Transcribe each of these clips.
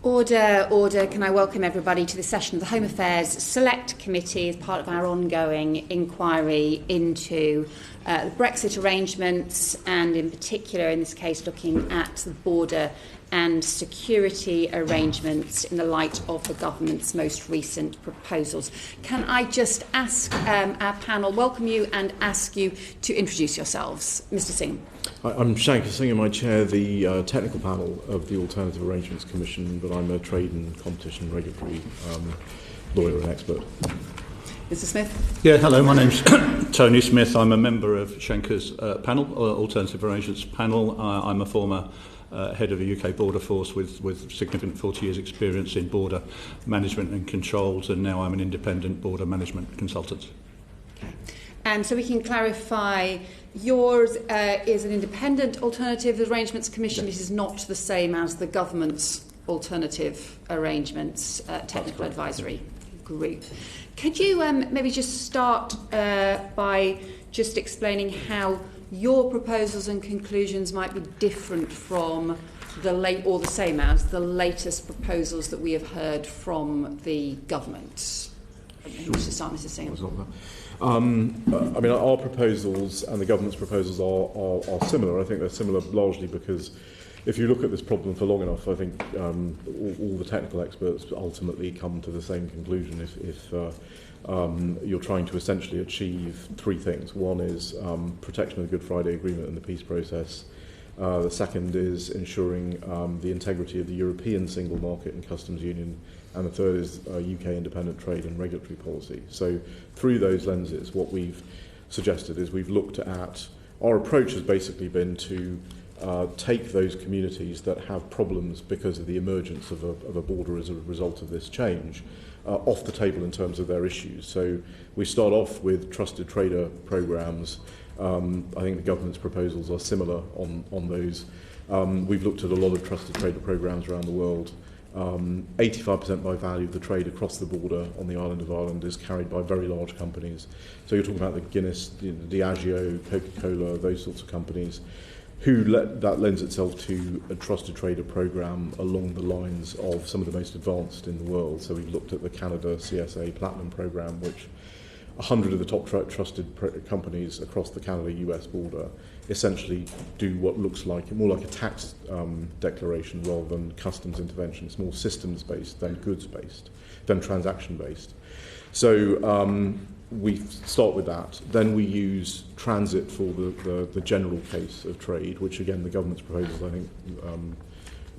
Order, order. Can I welcome everybody to the session of the Home Affairs Select Committee as part of our ongoing inquiry into the Brexit arrangements, and in particular, in this case, looking at the border and security arrangements in the light of the government's most recent proposals. Can I just ask our panel, welcome you and ask you to introduce yourselves. Mr. Singham. I'm Shanker Singham. I chair the technical panel of the Alternative Arrangements Commission, but I'm a trade and competition regulatory lawyer and expert. Mr. Smith. Yeah, hello, my name's Tony Smith. I'm a member of Shanker's panel, Alternative Arrangements panel. I'm a former head of a UK border force with significant 40 years experience in border management and controls, and now I'm an independent border management consultant. Okay. And so we can clarify, yours is an independent Alternative Arrangements Commission. This is not the same as the government's Alternative Arrangements Technical Advisory Group. Could you maybe just start by just explaining how your proposals and conclusions might be different from the same as the latest proposals that we have heard from the government? Who wants to start, Mr. Singham? I mean, our proposals and the government's proposals are similar. I think they're similar largely because if you look at this problem for long enough, I think all the technical experts ultimately come to the same conclusion if you're trying to essentially achieve three things. One is protection of the Good Friday Agreement and the peace process. The second is ensuring the integrity of the European single market and customs union. And the third is UK independent trade and regulatory policy. So through those lenses, what we've suggested is we've looked at, our approach has basically been to take those communities that have problems because of the emergence of a border as a result of this change off the table in terms of their issues. So we start off with trusted trader programs. I think the government's proposals are similar on those. We've looked at a lot of trusted trader programs around the world. 85% by value of the trade across the border on the island of Ireland is carried by very large companies. So you're talking about the Guinness, Diageo, Coca-Cola, those sorts of companies, that lends itself to a trusted trader program along the lines of some of the most advanced in the world. So we've looked at the Canada CSA Platinum program, which 100 of the top trusted companies across the Canada-US border essentially do what looks like more like a tax declaration rather than customs intervention. It's more systems-based than goods-based, than transaction-based. So we start with that. Then we use transit for the general case of trade, which again the government's proposals I think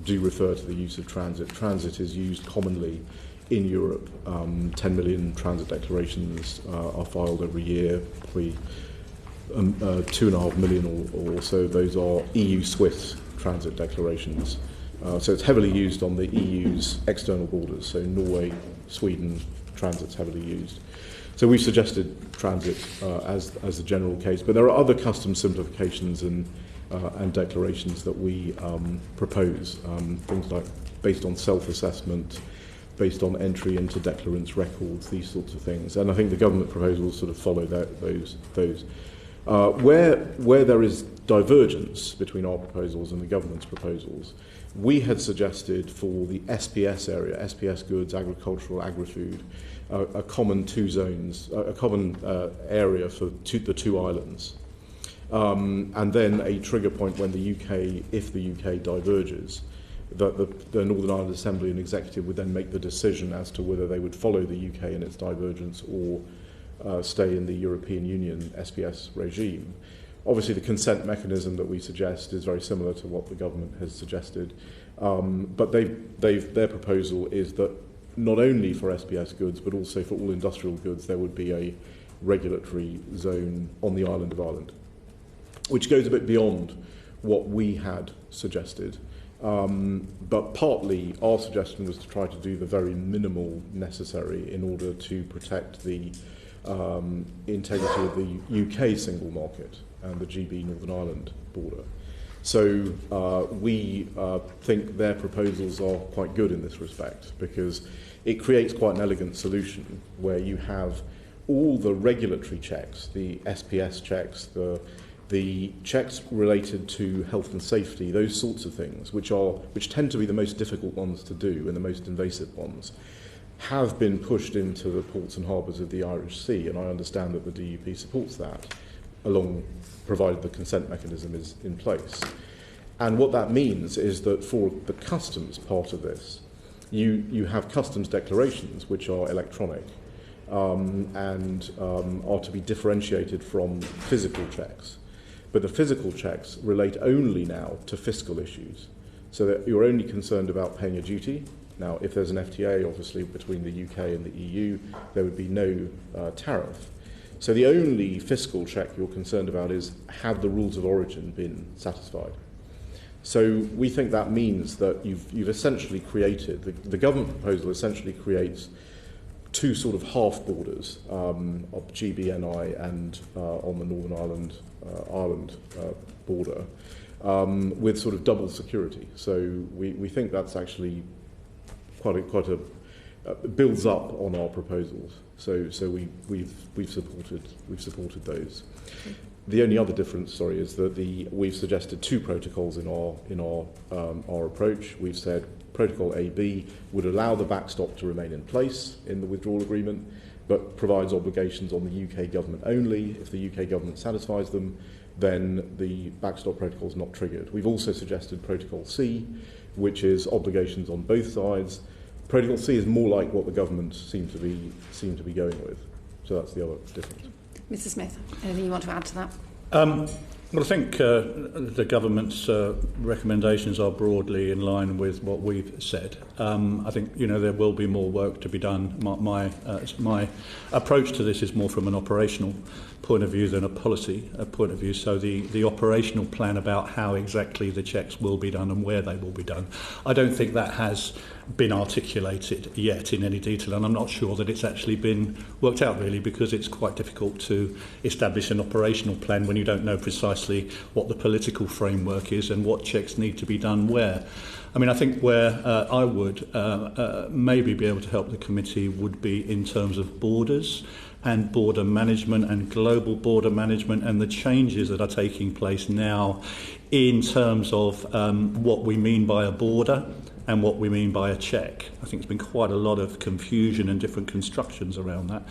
do refer to the use of transit. Transit is used commonly in Europe. 10 million transit declarations are filed every year. 2.5 million or so those are EU Swiss transit declarations. So it's heavily used on the EU's external borders. So Norway, Sweden, transit's heavily used. So we've suggested transit as the general case, but there are other custom simplifications and declarations that we propose. Things like based on self-assessment, based on entry into declarants' records, these sorts of things. And I think the government proposals sort of follow those. Where there is divergence between our proposals and the government's proposals, we had suggested for the SPS area, SPS goods, agricultural, agri-food, a common two zones, a common area for the two islands. And then a trigger point when the UK, if the UK diverges, that the Northern Ireland Assembly and Executive would then make the decision as to whether they would follow the UK in its divergence or stay in the European Union SPS regime. Obviously, the consent mechanism that we suggest is very similar to what the government has suggested, but their proposal is that not only for SPS goods, but also for all industrial goods, there would be a regulatory zone on the island of Ireland, which goes a bit beyond what we had suggested. But partly our suggestion was to try to do the very minimal necessary in order to protect the integrity of the UK single market and the GB Northern Ireland border. So we think their proposals are quite good in this respect because it creates quite an elegant solution where you have all the regulatory checks, the SPS checks, the the checks related to health and safety, those sorts of things, which tend to be the most difficult ones to do and the most invasive ones, have been pushed into the ports and harbours of the Irish Sea, and I understand that the DUP supports that, provided the consent mechanism is in place. And what that means is that for the customs part of this, you have customs declarations which are electronic and are to be differentiated from physical checks. But the physical checks relate only now to fiscal issues, so that you're only concerned about paying a duty. Now, if there's an FTA, obviously, between the UK and the EU, there would be no tariff. So the only fiscal check you're concerned about is, have the rules of origin been satisfied? So we think that means that you've essentially created, the government proposal essentially creates two sort of half borders of GBNI and on the Northern Ireland border with sort of double security. So we think that's actually quite a builds up on our proposals. So we've supported those. The only other difference, is that we've suggested two protocols in our approach. We've said Protocol AB would allow the backstop to remain in place in the withdrawal agreement, but provides obligations on the UK government only. If the UK government satisfies them, then the backstop protocol is not triggered. We've also suggested Protocol C, which is obligations on both sides. Protocol C is more like what the government seem to be going with. So that's the other difference. Mr. Smith, anything you want to add to that? Well, I think the government's recommendations are broadly in line with what we've said. I think there will be more work to be done. My approach to this is more from an operational point of view than a policy point of view. So the operational plan about how exactly the checks will be done and where they will be done, I don't think that has been articulated yet in any detail, and I'm not sure that it's actually been worked out really, because it's quite difficult to establish an operational plan when you don't know precisely what the political framework is and what checks need to be done where. I mean, I think where I would maybe be able to help the committee would be in terms of borders and border management and global border management and the changes that are taking place now in terms of what we mean by a border and what we mean by a check. I think there's been quite a lot of confusion and different constructions around that.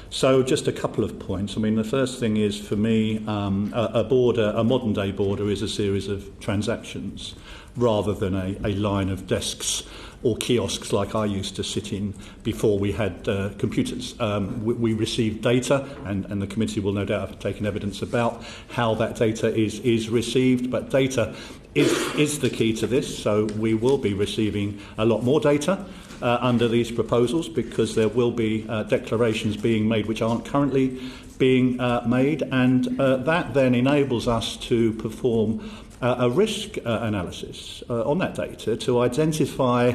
So just a couple of points. I mean, the first thing is, for me, a modern-day border is a series of transactions rather than a line of desks or kiosks like I used to sit in before we had computers. We receive data, and the committee will no doubt have taken evidence about how that data is received, but data is the key to this, so we will be receiving a lot more data under these proposals, because there will be declarations being made which aren't currently being made, and that then enables us to perform a risk analysis on that data to identify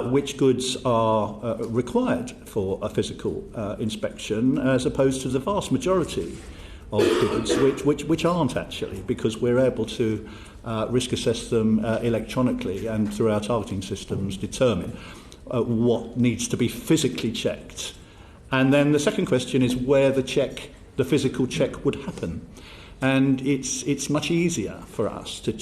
which goods are required for a physical inspection, as opposed to the vast majority of goods which aren't actually, because we're able to risk assess them electronically and through our targeting systems determine what needs to be physically checked. And then the second question is where the physical check would happen. And it's much easier for us to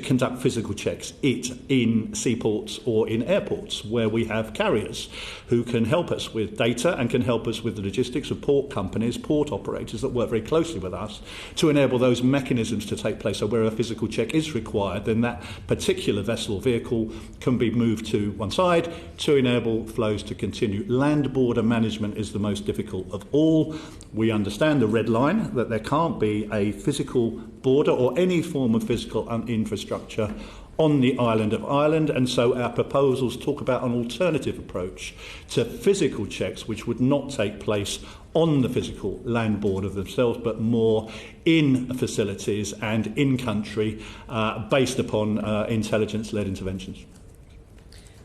conduct physical checks in seaports or in airports, where we have carriers who can help us with data and can help us with the logistics of port companies, port operators that work very closely with us to enable those mechanisms to take place. So where a physical check is required, then that particular vessel or vehicle can be moved to one side to enable flows to continue. Land border management is the most difficult of all. We understand the red line, that there can't be a physical border or any form of physical infrastructure on the island of Ireland, and so our proposals talk about an alternative approach to physical checks which would not take place on the physical land border themselves, but more in facilities and in country based upon intelligence-led interventions.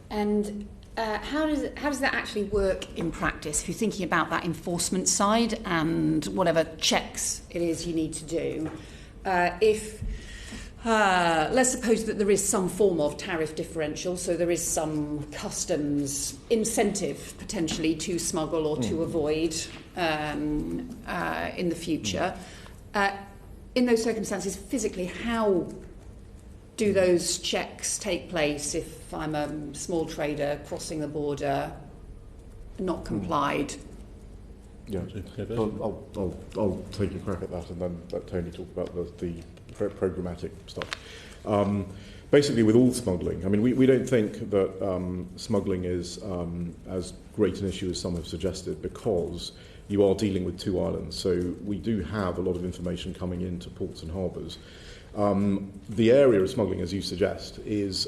And how does that actually work in practice, if you're thinking about that enforcement side and whatever checks it is you need to do? Let's suppose that there is some form of tariff differential, so there is some customs incentive potentially to smuggle or to avoid in the future. in those circumstances, physically, how do those checks take place if I'm a small trader crossing the border, not complied? Yeah, I'll take a crack at that and then let Tony talk about the programmatic stuff. Basically, with all smuggling, I mean, we don't think that smuggling is as great an issue as some have suggested, because you are dealing with two islands. So we do have a lot of information coming into ports and harbours. The area of smuggling, as you suggest, is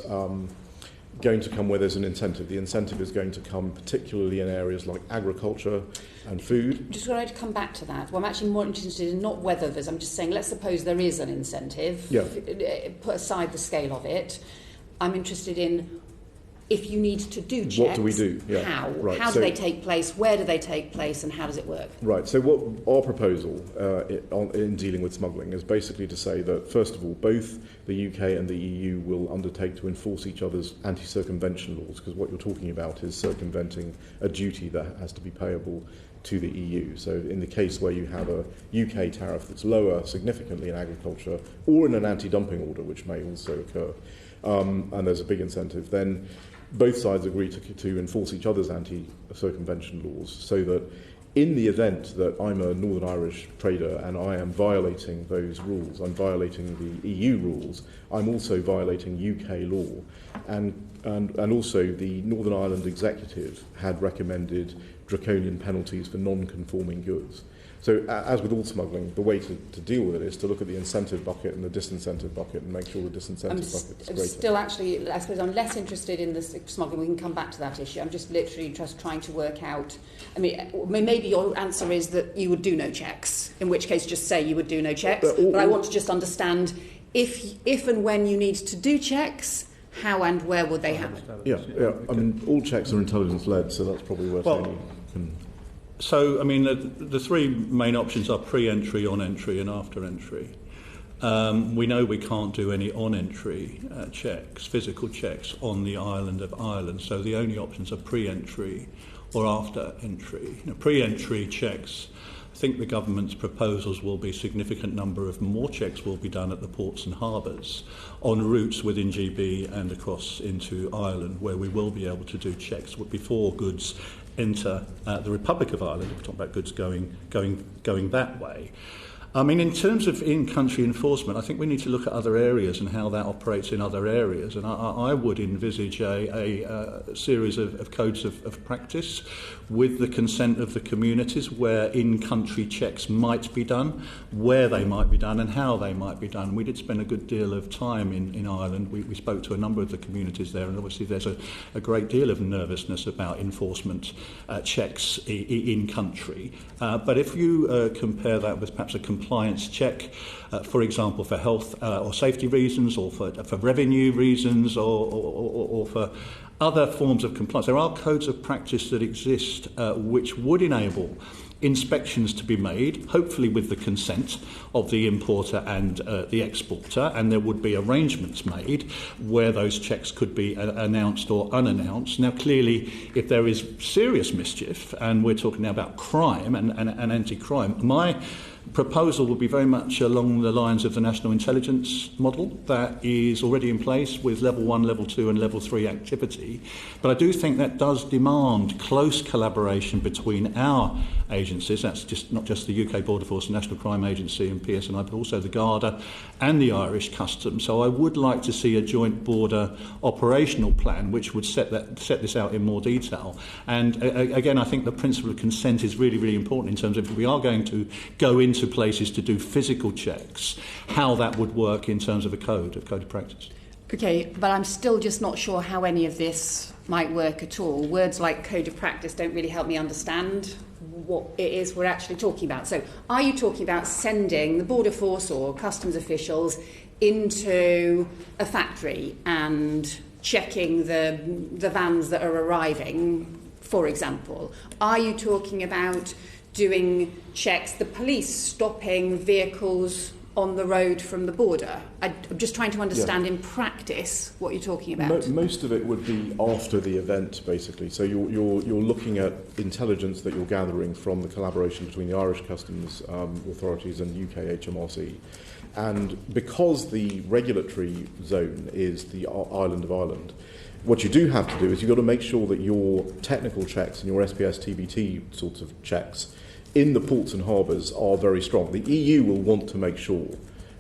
going to come where there's an incentive. The incentive is going to come particularly in areas like agriculture and food. Just wanted to come back to that. Well, I'm actually more interested in not whether there's, I'm just saying, let's suppose there is an incentive, put aside the scale of it. I'm interested in, if you need to do checks, what do we do? Yeah. How? Right. How do they take place? Where do they take place? And how does it work? Right. So what our proposal in dealing with smuggling is basically to say that, first of all, both the UK and the EU will undertake to enforce each other's anti-circumvention laws, because what you're talking about is circumventing a duty that has to be payable to the EU. So in the case where you have a UK tariff that's lower significantly in agriculture, or in an anti-dumping order, which may also occur, and there's a big incentive, then both sides agree to enforce each other's anti-circumvention laws, so that in the event that I'm a Northern Irish trader and I am violating those rules, I'm violating the EU rules, I'm also violating UK law. And also the Northern Ireland Executive had recommended draconian penalties for non-conforming goods. So as with all smuggling, the way to deal with it is to look at the incentive bucket and the disincentive bucket and make sure the disincentive bucket is greater. I'm still actually, I suppose I'm less interested in the smuggling. We can come back to that issue. I'm just literally just trying to work out, I mean, maybe your answer is that you would do no checks, in which case just say you would do no checks. But I want to just understand if and when you need to do checks, how and where would they happen? Yeah. I mean, all checks are intelligence-led, so that's probably where Tony can... So, I mean, the three main options are pre-entry, on-entry and after-entry. We know we can't do any on-entry checks, physical checks, on the island of Ireland, so the only options are pre-entry or after-entry. Pre-entry checks, I think the government's proposals will be a significant number of more checks will be done at the ports and harbours on routes within GB and across into Ireland, where we will be able to do checks before goods enter the Republic of Ireland. We're talking about goods going that way. I mean, in terms of in-country enforcement, I think we need to look at other areas and how that operates in other areas. And I would envisage a series of codes of practice with the consent of the communities, where in-country checks might be done, where they might be done and how they might be done. We did spend a good deal of time in Ireland. We spoke to a number of the communities there, and obviously there's a great deal of nervousness about enforcement checks in-country. But if you compare that with perhaps a compliance check, for example, for health or safety reasons, or for revenue reasons, or for other forms of compliance, there are codes of practice that exist which would enable inspections to be made, hopefully with the consent of the importer and the exporter, and there would be arrangements made where those checks could be announced or unannounced. Now, clearly, if there is serious mischief, and we're talking now about crime and anti-crime, my proposal would be very much along the lines of the national intelligence model that is already in place with level 1, level 2 and level 3 activity. But I do think that does demand close collaboration between our agencies, that's just not just the UK Border Force, National Crime Agency and PSNI, but also the Garda and the Irish Customs. So I would like to see a joint border operational plan which would set this out in more detail. And again, I think the principle of consent is really, really important in terms of if we are going to go into places to do physical checks, how that would work in terms of a code of practice. Okay, but I'm still just not sure how any of this might work at all. Words like code of practice don't really help me understand what it is we're actually talking about. So are you talking about sending the Border Force or customs officials into a factory and checking the vans that are arriving, for example? Are you talking about doing checks, the police stopping vehicles on the road from the border? I'm just trying to understand in practice what you're talking about. Most of it would be after the event, basically. So you're looking at intelligence that you're gathering from the collaboration between the Irish Customs authorities and UK HMRC. And because the regulatory zone is the island of Ireland, what you do have to do is you've got to make sure that your technical checks and your SPS TBT sorts of checks in the ports and harbours are very strong. The EU will want to make sure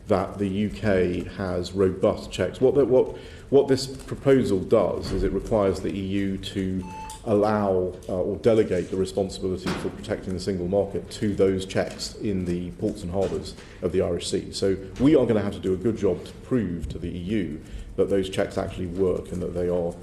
that the UK has robust checks. What this proposal does is it requires the EU to allow or delegate the responsibility for protecting the single market to those checks in the ports and harbours of the Irish Sea. So we are going to have to do a good job to prove to the EU that those checks actually work and that they are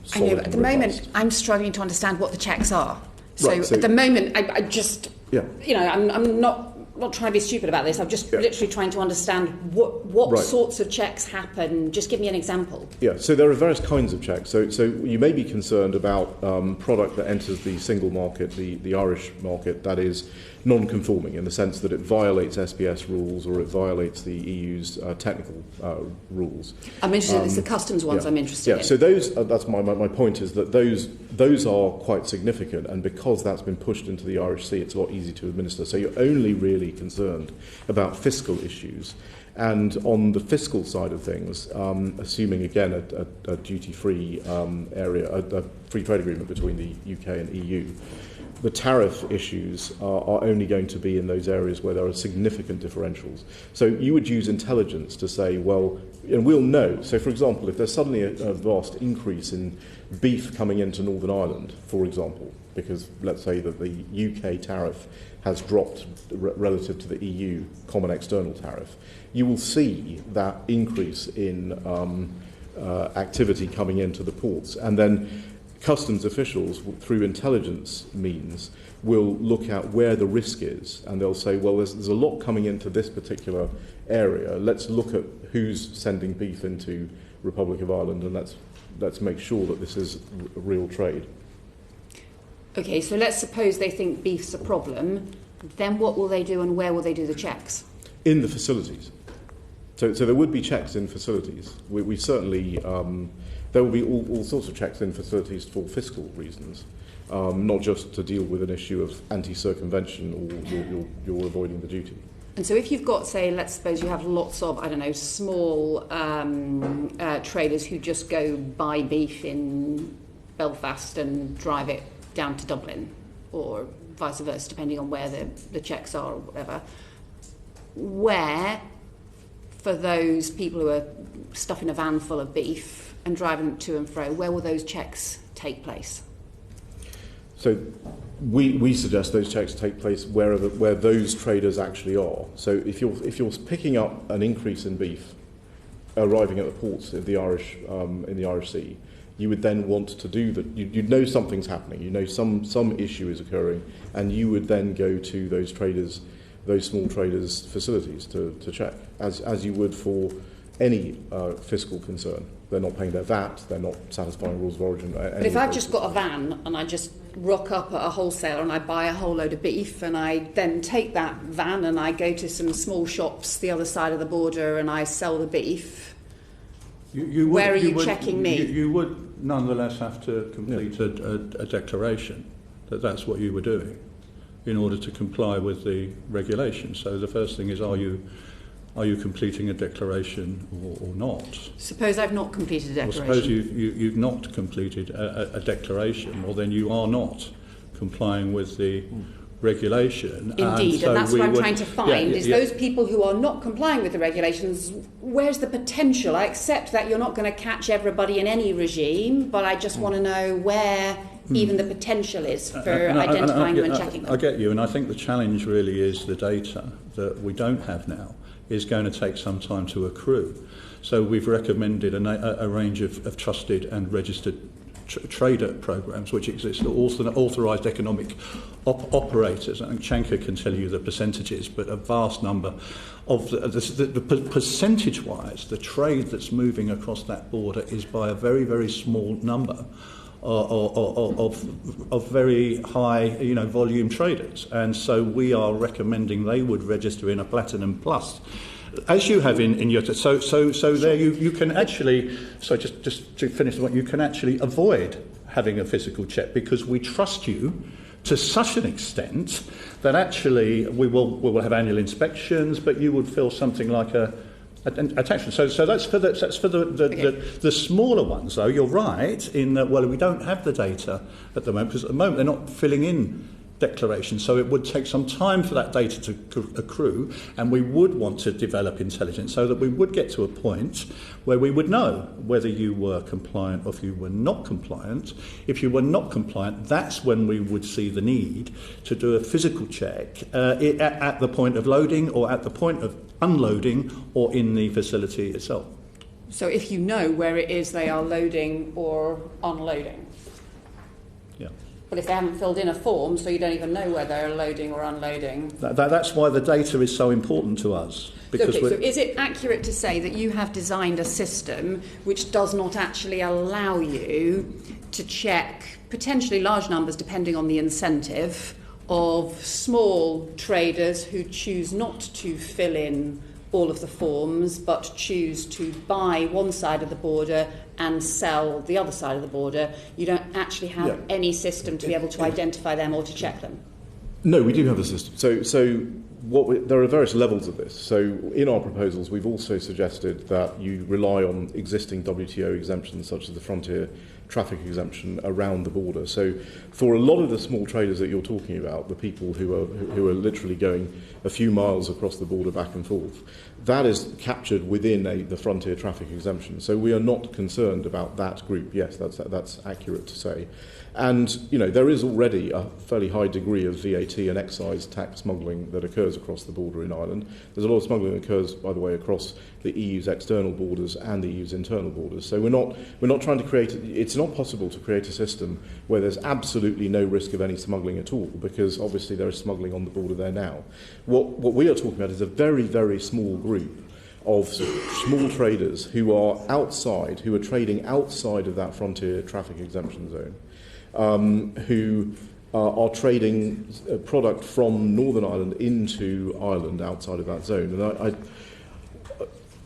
solid. I know, but at the moment, robust. I'm struggling to understand what the checks are. So, Right, so at the moment, I just, Yeah. I'm not trying to be stupid about this. I'm just literally trying to understand what Right. sorts of checks happen. Just give me an example. Yeah, so there are various kinds of checks. So you may be concerned about product that enters the single market, the Irish market, that is non-conforming in the sense that it violates SBS rules or it violates the EU's technical rules. I'm interested. It's the customs ones I'm interested in. So those, that's my point is that those are quite significant, and because that's been pushed into the Irish Sea, it's a lot easier to administer. So you're only really concerned about fiscal issues. And on the fiscal side of things, assuming again a duty-free area, a free trade agreement between the UK and EU, the tariff issues are only going to be in those areas where there are significant differentials. So you would use intelligence to say, well, and we'll know. So, for example, if there's suddenly a vast increase in beef coming into Northern Ireland, for example, because let's say that the UK tariff has dropped relative to the EU common external tariff, you will see that increase in activity coming into the ports. And then customs officials, through intelligence means, will look at where the risk is, and they'll say, well, there's a lot coming into this particular area. Let's look at who's sending beef into Republic of Ireland, and let's make sure that this is real trade. Okay, so let's suppose they think beef's a problem. Then what will they do, and where will they do the checks? In the facilities. So there would be checks in facilities. We certainly... there will be all sorts of checks in facilities for fiscal reasons, not just to deal with an issue of anti-circumvention or you're avoiding the duty. And so if you've got, say, let's suppose you have lots of, I don't know, small traders who just go buy beef in Belfast and drive it down to Dublin, or vice versa, depending on where the checks are or whatever, where, for those people who are stuffing a van full of beef and driving it to and fro, where will those checks take place? So we suggest those checks take place where those traders actually are. So if you're picking up an increase in beef arriving at the ports of the Irish in the Irish Sea, you would then want to do that. You'd know something's happening. You know some issue is occurring, and you would then go to those traders, those small traders' facilities to check, as you would for any fiscal concern. They're not paying their VAT, they're not satisfying rules of origin. But if I've just got a van and I just rock up at a wholesaler and I buy a whole load of beef, and I then take that van and I go to some small shops the other side of the border and I sell the beef, where are you checking me? You would nonetheless have to complete a declaration that that's what you were doing in order to comply with the regulation. So the first thing is, are you completing a declaration or not? Suppose I've not completed a declaration. Well, suppose you've not completed a declaration, well then you are not complying with the regulation. Indeed, and that's what I'm trying to find, is yeah. those people who are not complying with the regulations, where's the potential? I accept that you're not going to catch everybody in any regime, but I just want to know where even the potential is for identifying them and checking them. I get you, and I think the challenge really is the data that we don't have now is going to take some time to accrue. So we've recommended a range of trusted and registered trader programs which exist, authorised economic operators. I think Shanker can tell you the percentages, but a vast number of the percentage-wise, the trade that's moving across that border is by a very, very small number of very high, volume traders, and so we are recommending they would register in a Platinum Plus, as you have in your. So there you can actually. So just to finish the point, you can actually avoid having a physical check because we trust you to such an extent that actually we will have annual inspections, but you would feel something like a tax. So that's for the smaller ones, though. You're right in that. Well, we don't have the data at the moment because at the moment they're not filling in declaration, so it would take some time for that data to accrue, and we would want to develop intelligence so that we would get to a point where we would know whether you were compliant or if you were not compliant. If you were not compliant, that's when we would see the need to do a physical check at the point of loading or at the point of unloading or in the facility itself. So if you know where it is they are loading or unloading? Yeah. But if they haven't filled in a form, so you don't even know where they're loading or unloading. That's why the data is so important to us. Because so is it accurate to say that you have designed a system which does not actually allow you to check potentially large numbers, depending on the incentive, of small traders who choose not to fill in all of the forms but choose to buy one side of the border and sell the other side of the border? You don't actually have any system to be able to identify them or to check them? No, we do have a system. So there are various levels of this. So in our proposals, we've also suggested that you rely on existing WTO exemptions, such as the frontier traffic exemption around the border. So for a lot of the small traders that you're talking about, the people who are literally going a few miles across the border back and forth, that is captured within the frontier traffic exemption. So we are not concerned about that group. Yes, that's accurate to say. And, there is already a fairly high degree of VAT and excise tax smuggling that occurs across the border in Ireland. There's a lot of smuggling that occurs, by the way, across the EU's external borders and the EU's internal borders. So we're not trying to create. It's not possible to create a system where there's absolutely no risk of any smuggling at all, because obviously there is smuggling on the border there now. What we are talking about is a very, very small group of small traders who are trading outside of that frontier traffic exemption zone. Who are trading product from Northern Ireland into Ireland outside of that zone. And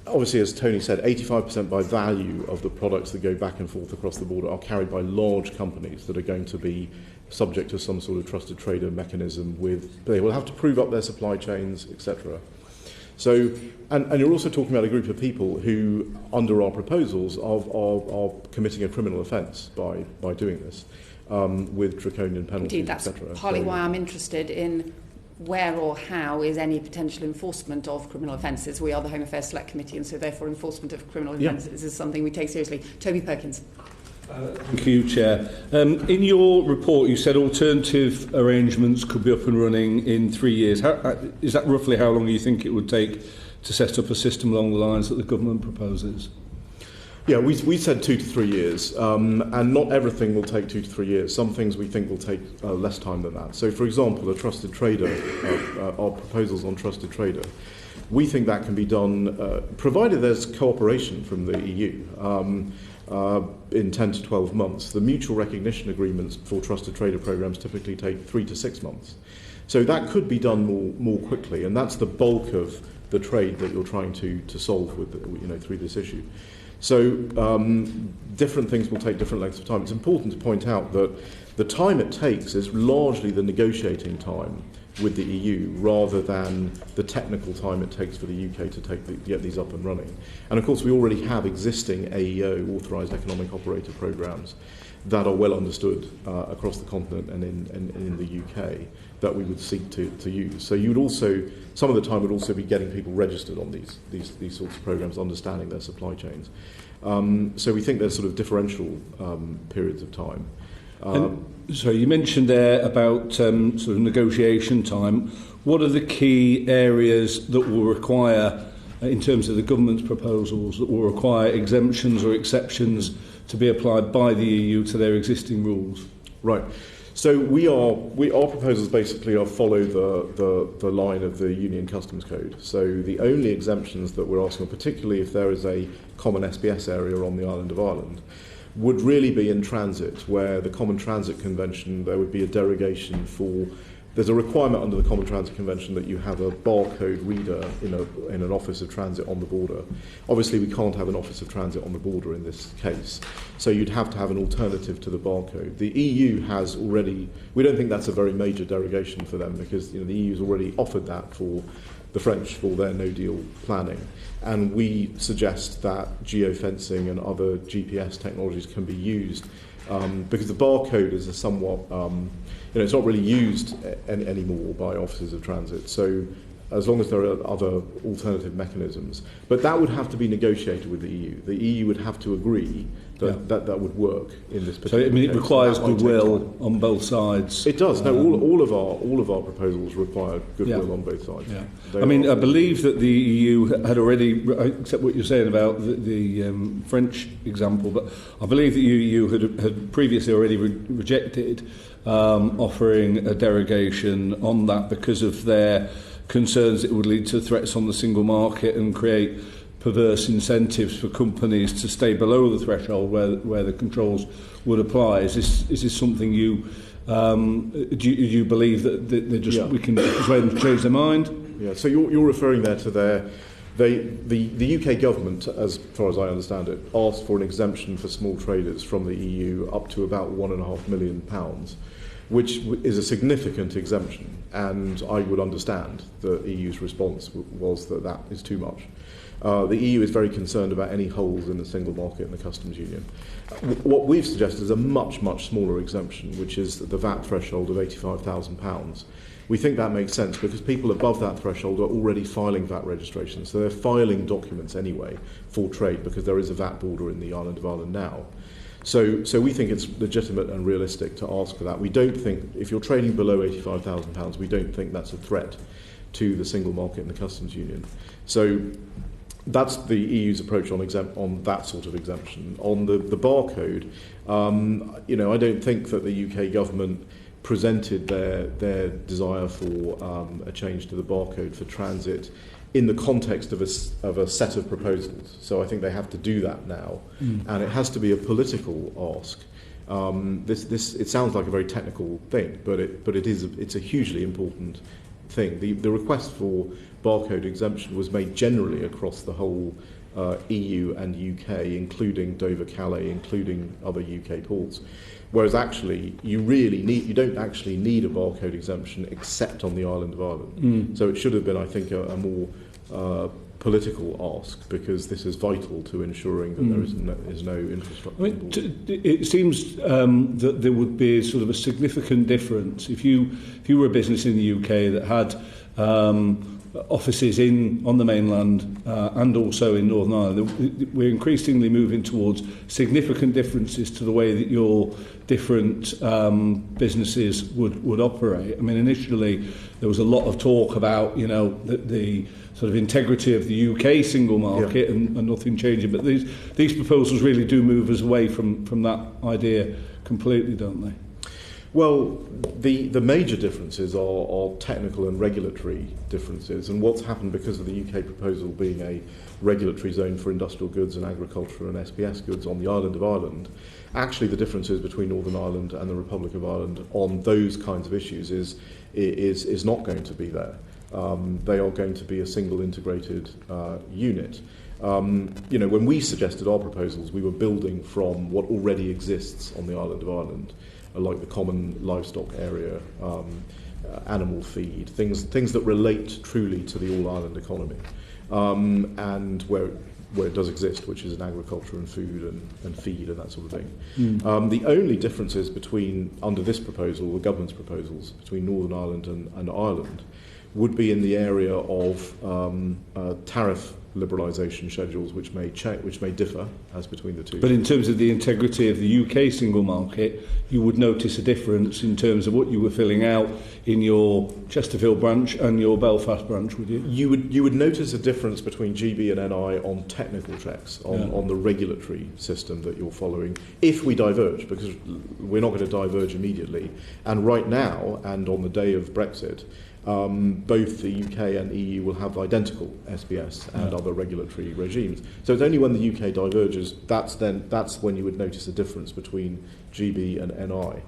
obviously, as Tony said, 85% by value of the products that go back and forth across the border are carried by large companies that are going to be subject to some sort of trusted trader mechanism. They will have to prove up their supply chains, etc. So, and you're also talking about a group of people who, under our proposals, are committing a criminal offence by doing this. With draconian penalties, indeed, that's etc. partly why I'm interested in where or how is any potential enforcement of criminal offences. We are the Home Affairs Select Committee, and so therefore enforcement of criminal offences is something we take seriously. Toby Perkins. Thank you, Chair. In your report, you said alternative arrangements could be up and running in 3 years. Is that roughly how long you think it would take to set up a system along the lines that the government proposes? Yeah, we said 2 to 3 years, and not everything will take 2 to 3 years. Some things we think will take less time than that. So, for example, a trusted trader, our proposals on trusted trader, we think that can be done provided there's cooperation from the EU in 10 to 12 months. The mutual recognition agreements for trusted trader programs typically take 3 to 6 months. So that could be done more quickly, and that's the bulk of the trade that you're trying to solve with through this issue. So different things will take different lengths of time. It's important to point out that the time it takes is largely the negotiating time with the EU rather than the technical time it takes for the UK to get these up and running. And of course we already have existing AEO, Authorised Economic Operator programmes, that are well understood across the continent and in the UK that we would seek to use. So you would also, some of the time would also be getting people registered on these sorts of programs, understanding their supply chains. So we think there's sort of differential periods of time. So you mentioned there about sort of negotiation time. What are the key areas that will require, in terms of the government's proposals, that will require exemptions or exceptions to be applied by the EU to their existing rules? Right. So our proposals basically follow the line of the Union Customs Code. So the only exemptions that we're asking, particularly if there is a common SBS area on the island of Ireland, would really be in transit, where the Common Transit Convention, there would be a derogation for there's a requirement under the Common Transit Convention that you have a barcode reader in an office of transit on the border. Obviously, we can't have an office of transit on the border in this case, so you'd have to have an alternative to the barcode. The EU has already, we don't think that's a very major derogation for them, because the EU has already offered that for the French for their no-deal planning. And we suggest that geofencing and other GPS technologies can be used, because the barcode is a somewhat, it's not really used anymore by officers of transit. So as long as there are other alternative mechanisms. But that would have to be negotiated with the EU. The EU would have to agree that would work in this particular case. So it requires goodwill on both sides. It does. No, all of our proposals require goodwill on both sides. Yeah. I believe that the EU had already, except what you're saying about the French example, but I believe the EU had previously already rejected offering a derogation on that because of their concerns it would lead to threats on the single market and create perverse incentives for companies to stay below the threshold where the controls would apply. Is this something you do you believe that they just we can persuade them to change their mind? Yeah. So you're referring there to the UK government, as far as I understand it, asked for an exemption for small traders from the EU up to about £1.5 million, which is a significant exemption, and I would understand the EU's response was that is too much. The EU is very concerned about any holes in the single market and the customs union. What we've suggested is a much, much smaller exemption, which is the VAT threshold of £85,000. We think that makes sense because people above that threshold are already filing VAT registrations, so they're filing documents anyway for trade because there is a VAT border in the island of Ireland now. So we think it's legitimate and realistic to ask for that. We don't think, if you're trading below £85,000, we don't think that's a threat to the single market and the customs union. So that's the EU's approach on that sort of exemption. On the barcode, I don't think that the UK government presented their desire for a change to the barcode for transit in the context of a set of proposals. So I think they have to do that now, and it has to be a political ask. It sounds like a very technical thing, but it's a hugely important thing. The request for barcode exemption was made generally across the whole EU and UK, including Dover, Calais, including other UK ports. Whereas actually, you don't actually need a barcode exemption except on the island of Ireland. So it should have been, I think, a more political ask, because this is vital to ensuring that there is no infrastructure. It seems that there would be sort of a significant difference if you were a business in the UK that had offices on the mainland and also in Northern Ireland. We're increasingly moving towards significant differences to the way that your different businesses would operate. I mean, initially there was a lot of talk about the sort of integrity of the UK single market and nothing changing, but these proposals really do move us away from that idea completely, don't they? Well, the major differences are technical and regulatory differences, and what's happened because of the UK proposal being a regulatory zone for industrial goods and agriculture and SPS goods on the island of Ireland, actually the differences between Northern Ireland and the Republic of Ireland on those kinds of issues is not going to be there. They are going to be a single integrated unit. When we suggested our proposals, we were building from what already exists on the island of Ireland, like the common livestock area, animal feed, things that relate truly to the all-island economy, and where it does exist, which is in agriculture and food and feed and that sort of thing. The only differences under this proposal, the government's proposals, between Northern Ireland and Ireland, would be in the area of tariff liberalisation schedules, which may differ as between the two. But in terms of the integrity of the UK single market, you would notice a difference in terms of what you were filling out in your Chesterfield branch and your Belfast branch, would you? You would notice a difference between GB and NI on technical checks, on the regulatory system that you're following, if we diverge, because we're not going to diverge immediately. And right now, and on the day of Brexit, both the UK and EU will have identical SBS and other regulatory regimes. So it's only when the UK diverges that's when you would notice a difference between GB and NI.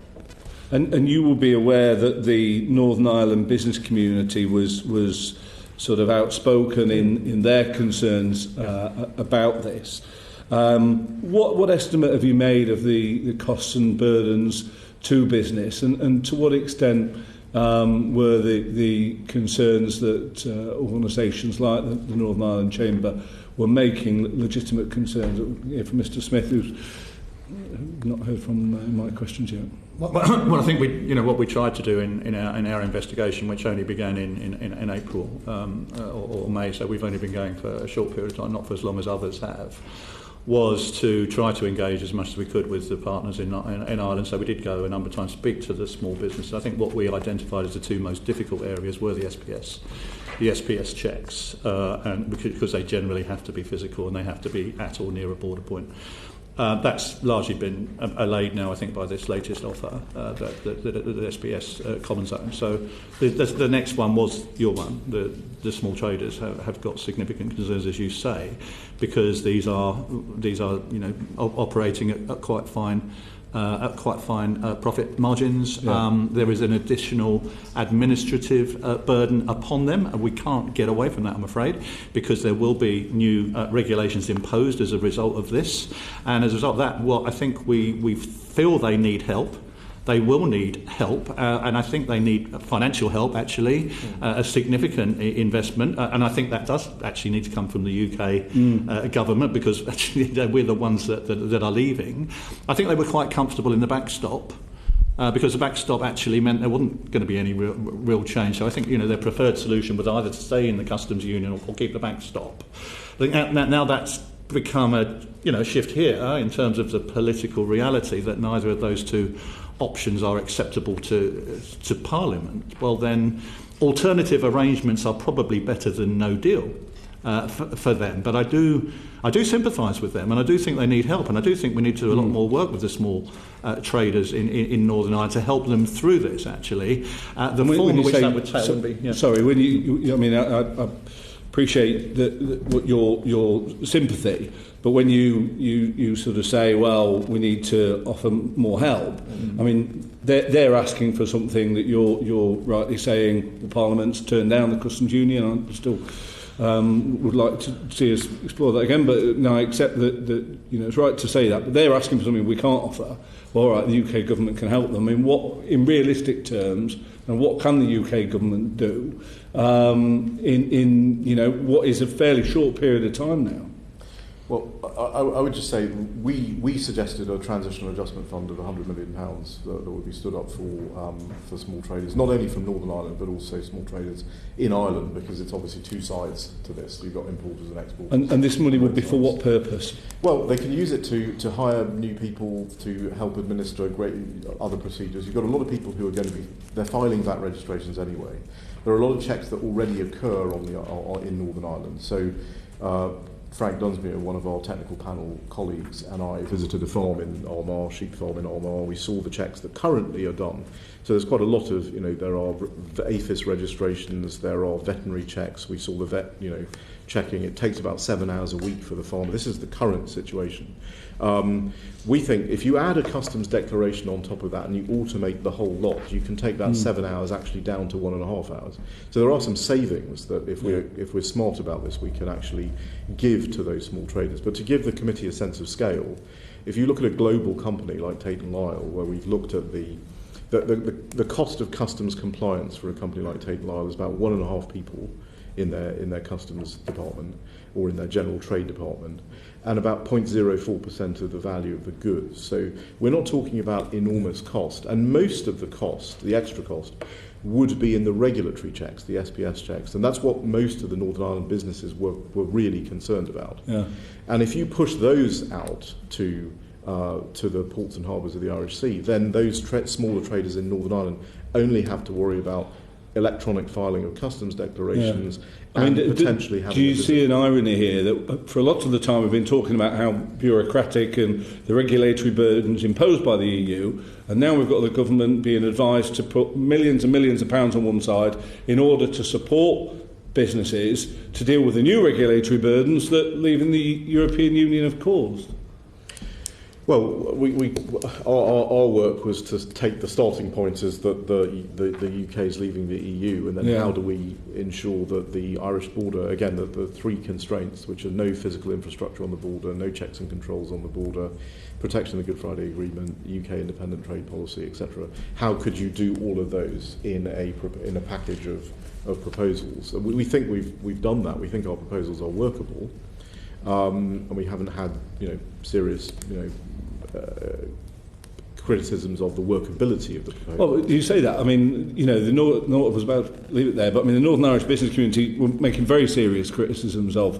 And you will be aware that the Northern Ireland business community was sort of outspoken in their concerns about this. What estimate have you made of the costs and burdens to business, and to what extent were the concerns that organisations like the Northern Ireland Chamber were making legitimate concerns? From Mr. Smith, who's not heard from my questions yet. Well, I think what we tried to do in our investigation, which only began in April or May, so we've only been going for a short period of time, not for as long as others have, was to try to engage as much as we could with the partners in Ireland. So we did go a number of times, speak to the small businesses. I think what we identified as the two most difficult areas were the SPS checks, and because they generally have to be physical and they have to be at or near a border point. That's largely been allayed now, I think, by this latest offer, the SPS common zone. So the next one was your one. The small traders have got significant concerns, as you say, because these are operating at quite fine profit margins. Yeah. There is an additional administrative burden upon them, and we can't get away from that, I'm afraid, because there will be new regulations imposed as a result of this. And as a result of that, well, I think we feel they need help. They will need help, and I think they need financial help, actually, a significant investment, and I think that does actually need to come from the UK government, because actually we're the ones that are leaving. I think they were quite comfortable in the backstop, because the backstop actually meant there wasn't going to be any real change. So I think their preferred solution was either to stay in the customs union or keep the backstop. I think now that's become a shift here in terms of the political reality that neither of those two options are acceptable to Parliament. Well, then alternative arrangements are probably better than no deal for them. But I do sympathise with them, and I do think they need help, and I do think we need to do a lot more work with the small traders in Northern Ireland to help them through this. Actually, the form in which that would take would be. Yeah. Sorry, when I appreciate what your sympathy. But when you sort of say, well, we need to offer more help, I mean, they're asking for something that you're rightly saying the Parliament's turned down, the Customs Union. I still would like to see us explore that again, but no, I accept that it's right to say that. But they're asking for something we can't offer. Well, all right, the UK government can help them. I mean, in realistic terms, and what can the UK government do in what is a fairly short period of time now? Well, I would just say we suggested a transitional adjustment fund of £100 million that would be stood up for small traders, not only from Northern Ireland but also small traders in Ireland, because it's obviously two sides to this. You've got importers and exporters. And this money would be for what purpose? Well, they can use it to hire new people to help administer other procedures. You've got a lot of people who are going to they're filing VAT registrations anyway. There are a lot of checks that already occur in Northern Ireland. So Frank Dunsmuir, one of our technical panel colleagues, and I visited a farm in Armagh, sheep farm in Armagh. We saw the checks that currently are done. So there's quite a lot of, there are APHIS registrations, there are veterinary checks. We saw the vet, checking. It takes about 7 hours a week for the farmer. This is the current situation. We think if you add a customs declaration on top of that and you automate the whole lot, you can take that 7 hours actually down to 1.5 hours. So there are some savings that if we're smart about this, we can actually give to those small traders. But to give the committee a sense of scale, if you look at a global company like Tate & Lyle, where we've looked at the cost of customs compliance for a company like Tate & Lyle is about 1.5 people in their customs department or in their general trade department, and about 0.04% of the value of the goods. So we're not talking about enormous cost, and most of the cost, the extra cost, would be in the regulatory checks, the SPS checks, and that's what most of the Northern Ireland businesses were really concerned about. Yeah. And if you push those out to the ports and harbours of the Irish Sea, then those smaller traders in Northern Ireland only have to worry about electronic filing of customs declarations, and potentially having... Do you see an irony here that for a lot of the time we've been talking about how bureaucratic and the regulatory burdens imposed by the EU, and now we've got the government being advised to put millions and millions of pounds on one side in order to support businesses to deal with the new regulatory burdens that leaving the European Union have caused? Well, our work was to take the starting point as that the UK is leaving the EU, and then how do we ensure that the Irish border, again, the three constraints, which are no physical infrastructure on the border, no checks and controls on the border, protection of the Good Friday Agreement, UK independent trade policy, etc. How could you do all of those in a package of proposals? We think we've done that. We think our proposals are workable, and we haven't had serious criticisms of the workability of the proposal. Well, you say that. I mean, the North, I was about to leave it there, but I mean, the Northern Irish business community were making very serious criticisms of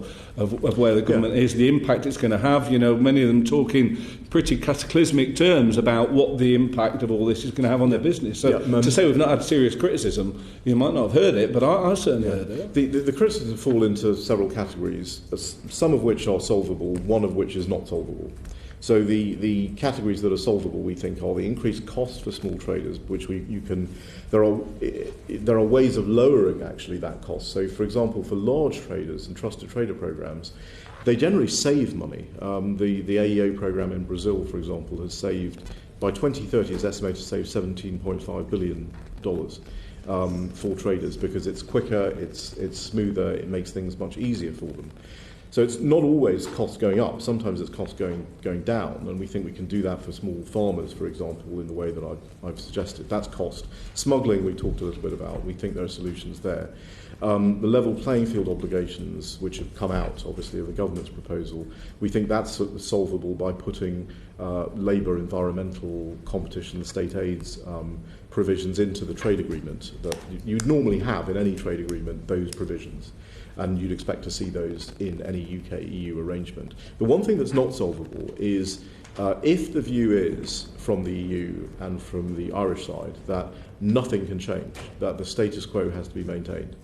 where the government is, the impact it's going to have. Many of them talking pretty cataclysmic terms about what the impact of all this is going to have on their business. So to say we've not had serious criticism, you might not have heard it, but I certainly heard it. The criticisms fall into several categories, some of which are solvable, one of which is not solvable. So the categories that are solvable, we think, are the increased cost for small traders, which there are ways of lowering actually that cost. So, for example, for large traders and trusted trader programs, they generally save money. The AEO program in Brazil, for example, has saved, by 2030, is estimated to save $17.5 billion for traders, because it's quicker, it's smoother, it makes things much easier for them. So it's not always costs going up. Sometimes it's costs going down, and we think we can do that for small farmers, for example, in the way that I've suggested. That's cost. Smuggling, we talked a little bit about. We think there are solutions there. The level playing field obligations, which have come out, obviously, of the government's proposal, we think that's solvable by putting labour, environmental, competition, state aids provisions into the trade agreement that you'd normally have in any trade agreement, those provisions. And you'd expect to see those in any UK-EU arrangement. The one thing that's not solvable is if the view is from the EU and from the Irish side that nothing can change, that the status quo has to be maintained,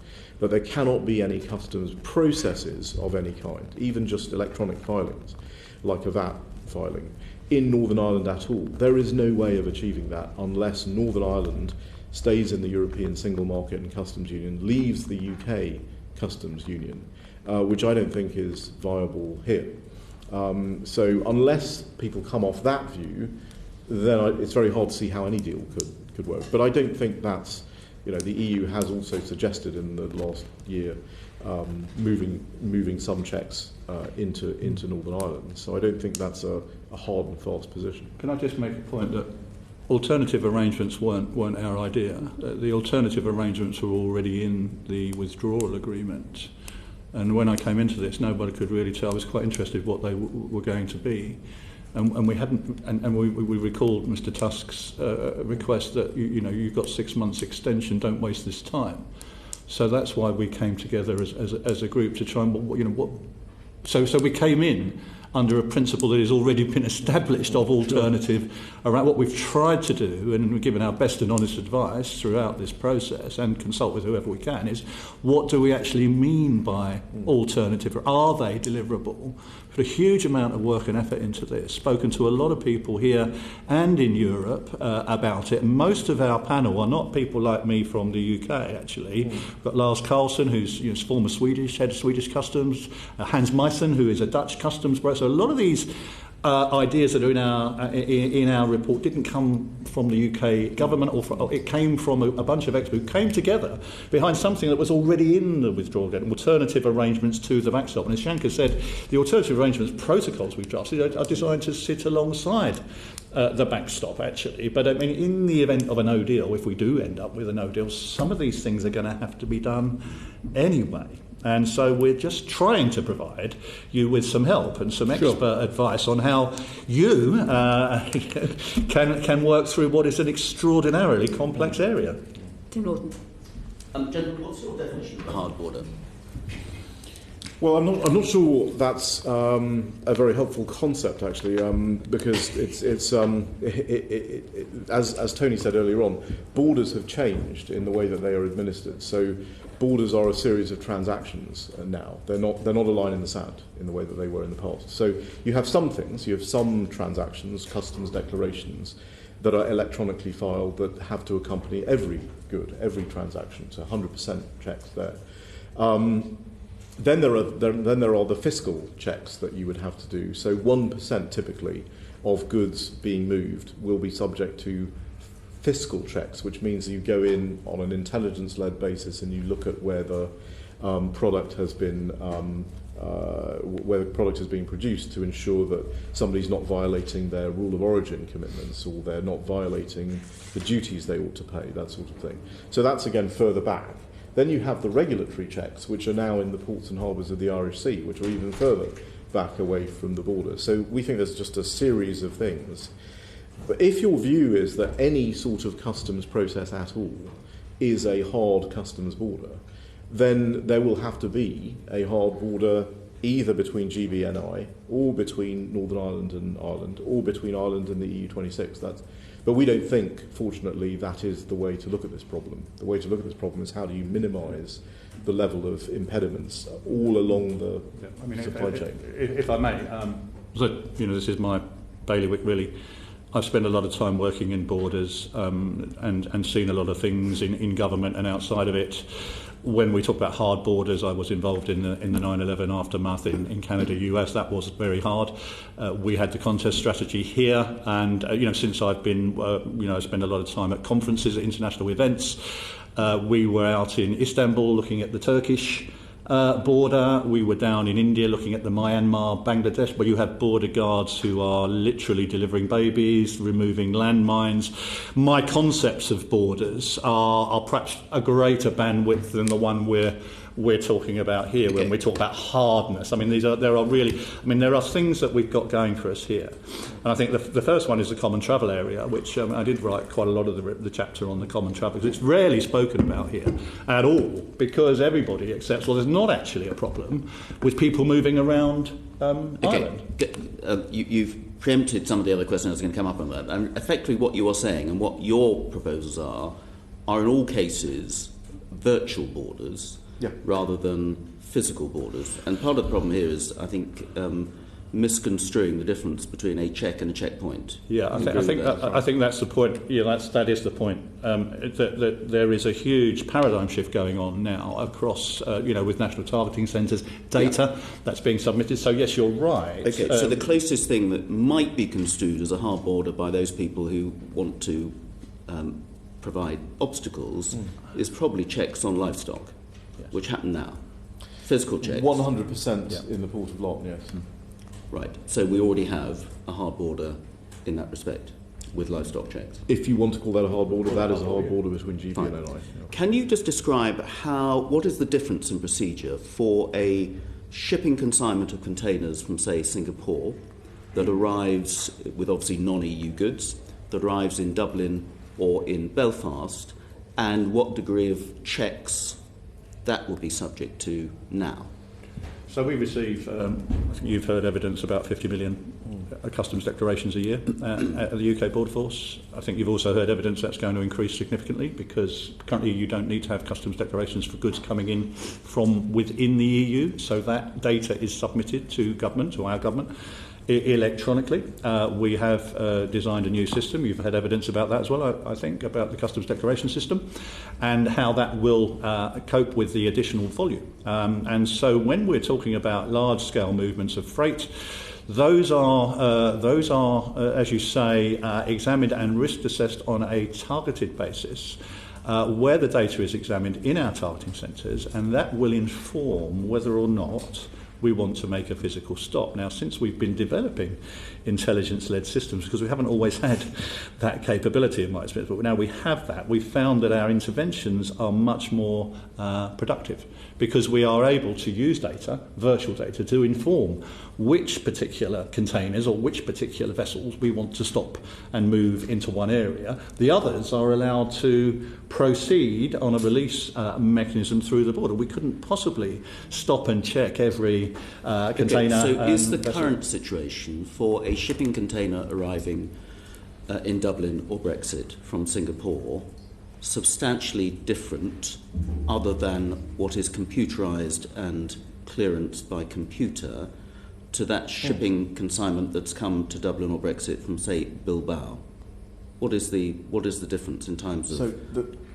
that there cannot be any customs processes of any kind, even just electronic filings, like a VAT filing, in Northern Ireland at all. There is no way of achieving that unless Northern Ireland stays in the European Single Market and Customs Union, leaves the UK Customs Union, which I don't think is viable here. So unless people come off that view, then it's very hard to see how any deal could work. But I don't think that's, the EU has also suggested in the last year moving some checks into Northern Ireland. So I don't think that's a hard and fast position. Can I just make a point that alternative arrangements weren't our idea. The alternative arrangements were already in the withdrawal agreement. And when I came into this, nobody could really tell. I was quite interested what they were going to be. And we hadn't, and we recalled Mr. Tusk's request that, you've got 6 months extension, don't waste this time. So that's why we came together as a group to try and, So we came in under a principle that has already been established of alternative around. What we've tried to do, and we've given our best and honest advice throughout this process and consult with whoever we can, is what do we actually mean by alternative? Are they deliverable? Put a huge amount of work and effort into this, spoken to a lot of people here and in Europe about it. Most of our panel are not people like me from the UK, actually. We've got Lars Carlson, who's former head of Swedish Customs, Hans Meissen, who is a Dutch customs broker. So a lot of these ideas that are in our report didn't come from the UK government, it came from a bunch of experts who came together behind something that was already in the withdrawal agreement, alternative arrangements to the backstop. And as Shanker said, the alternative arrangements protocols we've drafted are designed to sit alongside the backstop, actually. But I mean, in the event of a no deal, if we do end up with a no deal, some of these things are going to have to be done anyway. And so we're just trying to provide you with some help and some expert advice on how you can work through what is an extraordinarily complex area. Tim Lawton. Gentlemen, what's your definition of a hard border? Well, I'm not sure that's a very helpful concept, actually, because it's as Tony said earlier on, borders have changed in the way that they are administered. So borders are a series of transactions now. They're not a line in the sand in the way that they were in the past. So you have some things, you have some transactions, customs declarations that are electronically filed that have to accompany every good, every transaction. So 100% checks there. Then there are the fiscal checks that you would have to do. So 1% typically of goods being moved will be subject to fiscal checks, which means you go in on an intelligence-led basis and you look at where the product has been where the product is being produced to ensure that somebody's not violating their rule of origin commitments, or they're not violating the duties they ought to pay, that sort of thing. So that's again further back. Then you have the regulatory checks, which are now in the ports and harbours of the Irish Sea, which are even further back away from the border. So we think there's just a series of things. But if your view is that any sort of customs process at all is a hard customs border, then there will have to be a hard border either between GB and I, or between Northern Ireland and Ireland, or between Ireland and the EU26. But we don't think, fortunately, that is the way to look at this problem. The way to look at this problem is how do you minimise the level of impediments all along the supply chain. If I may, so, this is my bailiwick really. I've spent a lot of time working in borders and seen a lot of things in government and outside of it. When we talk about hard borders, I was involved in the 9/11 aftermath in Canada, US. That was very hard. We had the contest strategy here, and since I've been, I spend a lot of time at conferences, at international events. We were out in Istanbul looking at the Turkish border. We were down in India looking at the Myanmar, Bangladesh, where you have border guards who are literally delivering babies, removing landmines. My concepts of borders are perhaps a greater bandwidth than the one we're talking about here when we talk about hardness. I mean, there are things that we've got going for us here. And I think the first one is the common travel area, which I did write quite a lot of the chapter on the common travel, because it's rarely spoken about here at all, because everybody accepts, well, there's not actually a problem with people moving around Ireland. You've preempted some of the other questions I was going to come up on that. Effectively, what you are saying and what your proposals are in all cases virtual borders, rather than physical borders. And part of the problem here is, I think, misconstruing the difference between a check and a checkpoint. Yeah, I think that's the point. Yeah, that is the point. That there is a huge paradigm shift going on now across, with national targeting centres, data that's being submitted. So yes, you're right. Okay, so the closest thing that might be construed as a hard border by those people who want to provide obstacles is probably checks on livestock. Which happen now. Physical checks. 100% in the Port of Lot, yes. Right. So we already have a hard border in that respect with livestock checks. If you want to call that a hard border, that is a hard border between GB and NI. Yeah. Can you just describe what is the difference in procedure for a shipping consignment of containers from, say, Singapore that arrives with obviously non-EU goods, that arrives in Dublin or in Belfast, and what degree of checks that will be subject to now? So we receive, I think you've heard evidence, about 50 million customs declarations a year at the UK Border Force. I think you've also heard evidence that's going to increase significantly, because currently you don't need to have customs declarations for goods coming in from within the EU. So that data is submitted to government, to our government, electronically. We have designed a new system. You've had evidence about that as well, I think, about the customs declaration system and how that will cope with the additional volume. And so when we're talking about large-scale movements of freight, those are, as you say, examined and risk assessed on a targeted basis, where the data is examined in our targeting centres, and that will inform whether or not we want to make a physical stop. Now, since we've been developing intelligence-led systems, because we haven't always had that capability in my experience, but now we have that, we've found that our interventions are much more productive, because we are able to use data, virtual data, to inform which particular containers or which particular vessels we want to stop and move into one area. The others are allowed to proceed on a release mechanism through the border. We couldn't possibly stop and check every container. So is the current situation for a shipping container arriving in Dublin or Brexit from Singapore substantially different, other than what is computerised and clearanced by computer, to that shipping consignment that's come to Dublin or Brexit from, say, Bilbao? What is the difference in terms of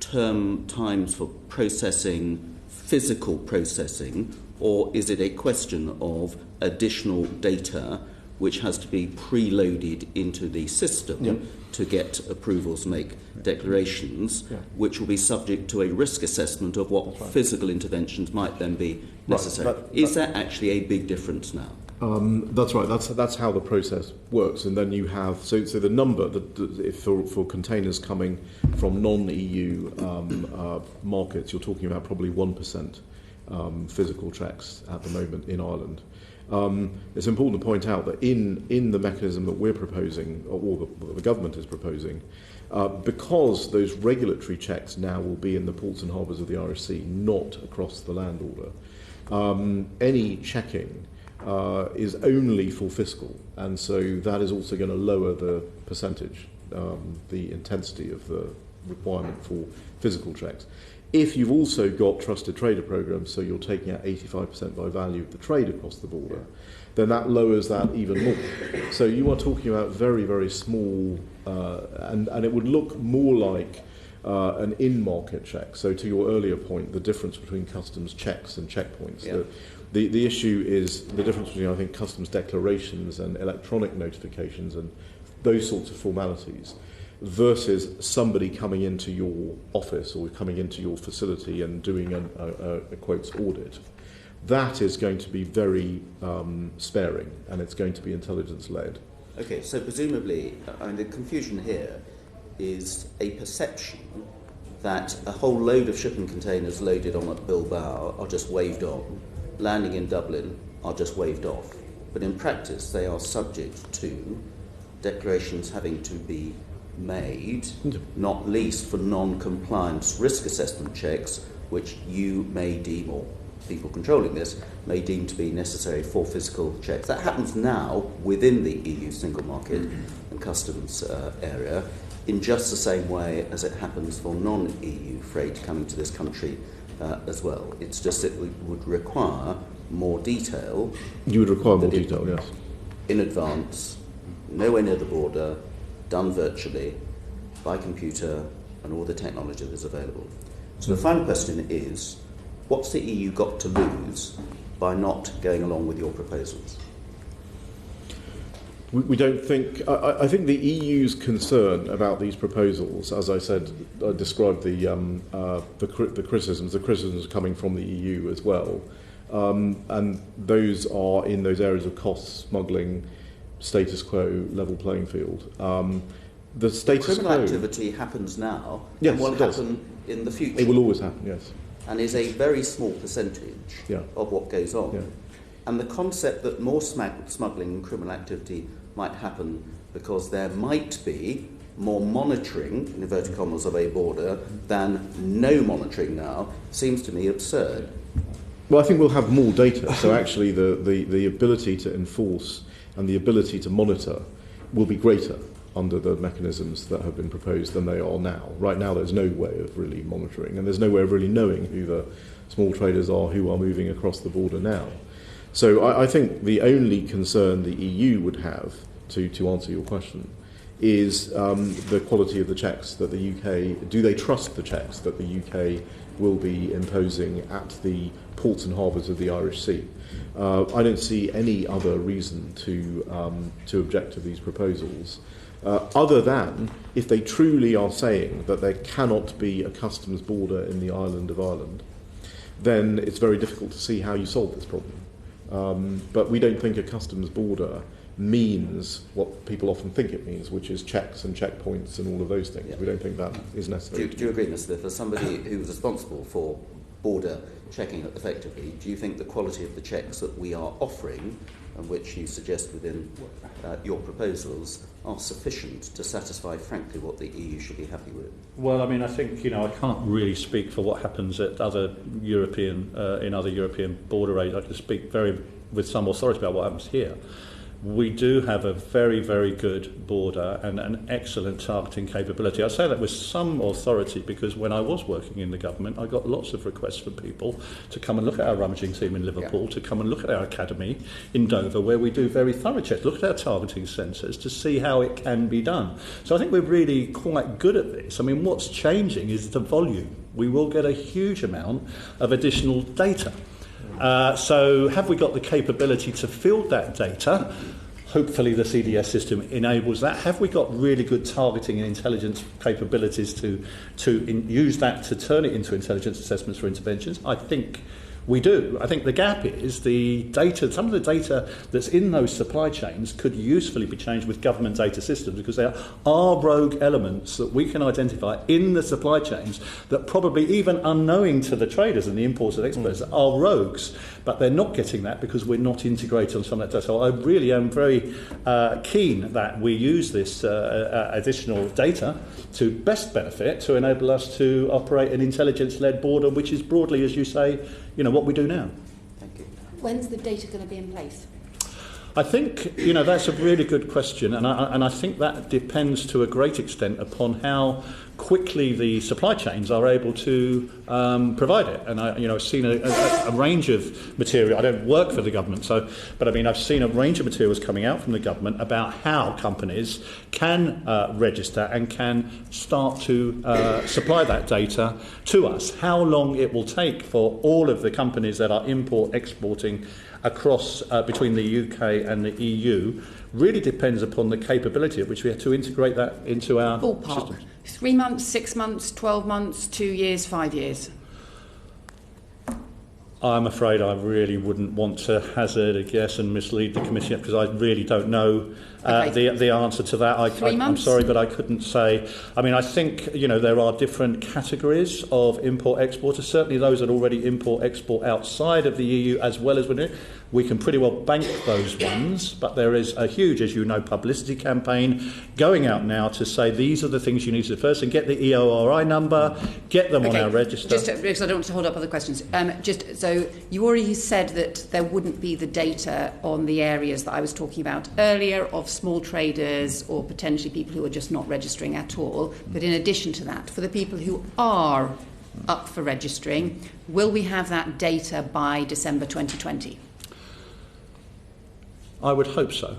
times for processing, physical processing, or is it a question of additional data which has to be preloaded into the system to get approvals, make declarations, which will be subject to a risk assessment of what physical interventions might then be necessary. Is that actually a big difference now? That's right. That's how the process works. And then you have so the number if for containers coming from non-EU markets, you're talking about probably 1% physical checks at the moment in Ireland. It's important to point out that in the mechanism that we're proposing, or the government is proposing, because those regulatory checks now will be in the ports and harbours of the Irish Sea, not across the land border, any checking is only for fiscal, and so that is also going to lower the percentage, the intensity of the requirement for physical checks. If you've also got trusted trader programs, so you're taking out 85% by value of the trade across the border, then that lowers that even more. So you are talking about very, very small, and it would look more like an in-market check. So to your earlier point, the difference between customs checks and checkpoints. Yeah. The issue is the difference between, I think, customs declarations and electronic notifications and those sorts of formalities versus somebody coming into your office or coming into your facility and doing a quotes audit. That is going to be very sparing, and it's going to be intelligence-led. Okay, so presumably, the confusion here is a perception that a whole load of shipping containers loaded on at Bilbao are just waved on, landing in Dublin are just waved off. But in practice, they are subject to declarations having to be made, not least for non-compliance risk assessment checks, which you may deem, or people controlling this, may deem to be necessary for physical checks. That happens now within the EU single market and customs area in just the same way as it happens for non-EU freight coming to this country as well. It's just that we would require more detail. You would require more detail, yes. In advance, nowhere near the border, done virtually, by computer, and all the technology that is available. So the final question is, what's the EU got to lose by not going along with your proposals? We don't think. I think the EU's concern about these proposals, as I said, I described the criticisms. The criticisms coming from the EU as well, and those are in those areas of cost, smuggling, status quo, level playing field. The status criminal quo activity happens now, yes, and will it does. happen in the future. It will always happen, yes. And is a very small percentage of what goes on. Yeah. And the concept that more smuggling and criminal activity might happen because there might be more monitoring, in inverted commas, of a border than no monitoring now seems to me absurd. Well, I think we'll have more data. So actually the ability to enforce and the ability to monitor will be greater under the mechanisms that have been proposed than they are now. Right now there's no way of really monitoring, and there's no way of really knowing who the small traders are who are moving across the border now. So I think the only concern the EU would have, to answer your question, is the quality of the checks that the UK... Do they trust the checks that the UK will be imposing at the ports and harbours of the Irish Sea? I don't see any other reason to object to these proposals, other than if they truly are saying that there cannot be a customs border in the island of Ireland, then it's very difficult to see how you solve this problem. But we don't think a customs border means what people often think it means, which is checks and checkpoints and all of those things. Yeah. We don't think that is necessary. Do you agree, Mr. Smith, as somebody who's responsible for border checking effectively, do you think the quality of the checks that we are offering, and which you suggest within your proposals, are sufficient to satisfy, frankly, what the EU should be happy with? Well, I mean, I think, I can't really speak for what happens at other European border raids. I can speak with some authority about what happens here. We do have a very, very good border and an excellent targeting capability. I say that with some authority because when I was working in the government, I got lots of requests from people to come and look at our rummaging team in Liverpool, to come and look at our academy in Dover, where we do very thorough checks, look at our targeting sensors to see how it can be done. So I think we're really quite good at this. I mean, what's changing is the volume. We will get a huge amount of additional data. So have we got the capability to field that data? Hopefully the CDS system enables that. Have we got really good targeting and intelligence capabilities to use that to turn it into intelligence assessments for interventions? I think we do. I think the gap is the data, some of the data that's in those supply chains could usefully be changed with government data systems, because there are rogue elements that we can identify in the supply chains that probably even unknowing to the traders and the importers and exporters are rogues, but they're not getting that because we're not integrated on some of that data. So I really am very keen that we use this additional data to best benefit to enable us to operate an intelligence-led border, which is broadly, as you say, what we do now. Thank you. When's the data going to be in place? I think, that's a really good question, and I think that depends to a great extent upon how quickly the supply chains are able to provide it. And I've seen a range of material. I don't work for the government, but I've seen a range of materials coming out from the government about how companies can register and can start to supply that data to us. How long it will take for all of the companies that are exporting across between the UK and the EU really depends upon the capability at which we have to integrate that into our ballpark. systems. 3 months, 6 months, 12 months, 2 years, 5 years? I'm afraid I really wouldn't want to hazard a guess and mislead the Commission because I really don't know the answer to that. I'm sorry, but I couldn't say. I think, there are different categories of import-exporters. Certainly those that already import-export outside of the EU as well as within it. We can pretty well bank those ones, but there is a huge, as you know, publicity campaign going out now to say these are the things you need to do first and get the EORI number, get them on our register. Just because I don't want to hold up other questions. So you already said that there wouldn't be the data on the areas that I was talking about earlier of small traders or potentially people who are just not registering at all. But in addition to that, for the people who are up for registering, will we have that data by December 2020? I would hope so.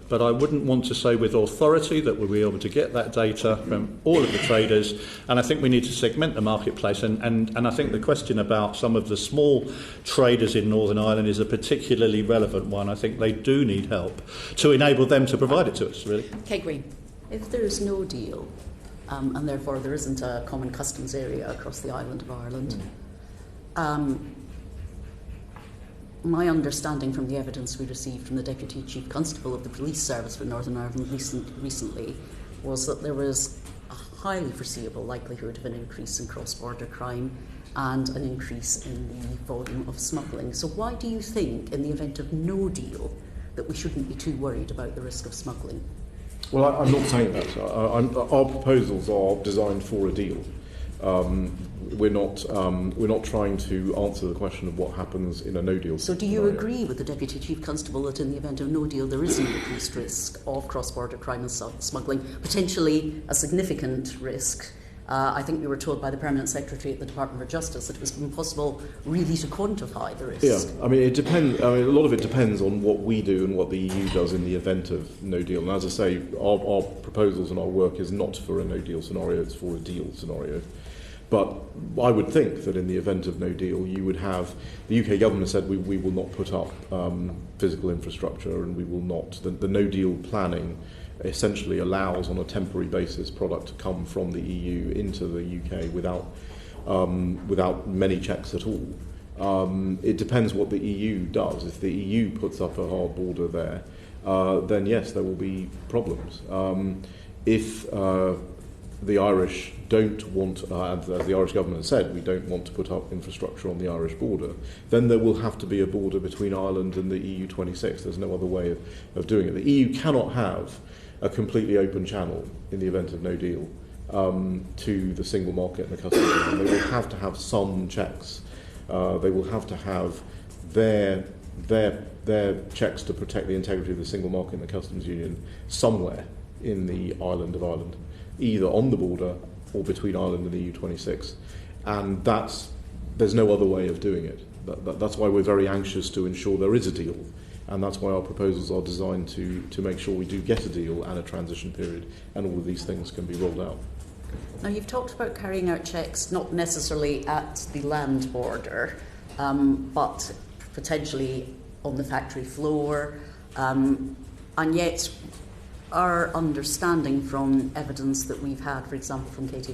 But I wouldn't want to say with authority that we'll be able to get that data from all of the traders. And I think we need to segment the marketplace. And I think the question about some of the small traders in Northern Ireland is a particularly relevant one. I think they do need help to enable them to provide it to us, really. Kate Green. If there is no deal, and therefore there isn't a common customs area across the island of Ireland, my understanding from the evidence we received from the Deputy Chief Constable of the Police Service for Northern Ireland recently was that there was a highly foreseeable likelihood of an increase in cross-border crime and an increase in the volume of smuggling. So why do you think, in the event of no deal, that we shouldn't be too worried about the risk of smuggling? Well, I'm not saying that. Our proposals are designed for a deal. We're not trying to answer the question of what happens in a no-deal So do you agree with the Deputy Chief Constable that in the event of no deal there is an increased risk of cross-border crime and smugglling, potentially a significant risk? I think we were told by the Permanent Secretary at the Department of Justice that it was impossible really to quantify the risk. Yeah, it depends. A lot of it depends on what we do and what the EU does in the event of no deal. And as I say, our proposals and our work is not for a no-deal scenario, it's for a deal scenario. But I would think that in the event of no deal, you would have... The UK government said we will not put up physical infrastructure and we will not... The no-deal planning essentially allows, on a temporary basis, product to come from the EU into the UK without many checks at all. It depends what the EU does. If the EU puts up a hard border there, then yes, there will be problems. If the Irish don't want, as the Irish government said, we don't want to put up infrastructure on the Irish border, then there will have to be a border between Ireland and the EU 26. There's no other way of doing it. The EU cannot have a completely open channel in the event of no deal to the single market and the customs union. They will have to have some checks. They will have to have their checks to protect the integrity of the single market and the customs union somewhere in the island of Ireland, either on the border or between Ireland and the EU 26. And there's no other way of doing it. That's why we're very anxious to ensure there is a deal. And that's why our proposals are designed to make sure we do get a deal and a transition period, and all of these things can be rolled out. Now, you've talked about carrying out checks not necessarily at the land border, but potentially on the factory floor. And yet, our understanding from evidence that we've had, for example, from Dr.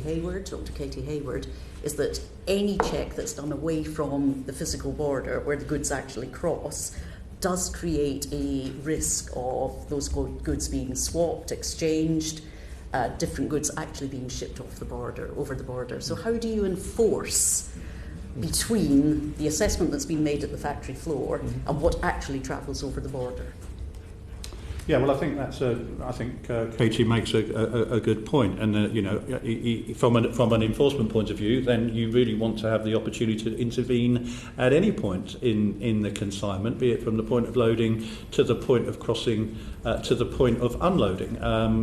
Katie Hayward, is that any check that's done away from the physical border where the goods actually cross does create a risk of those goods being swapped, exchanged, different goods actually being shipped over the border. So how do you enforce between the assessment that's been made at the factory floor and what actually travels over the border? Yeah, well, I think Katie makes a good point, and from an enforcement point of view, then you really want to have the opportunity to intervene at any point in the consignment, be it from the point of loading to the point of crossing to the point of unloading.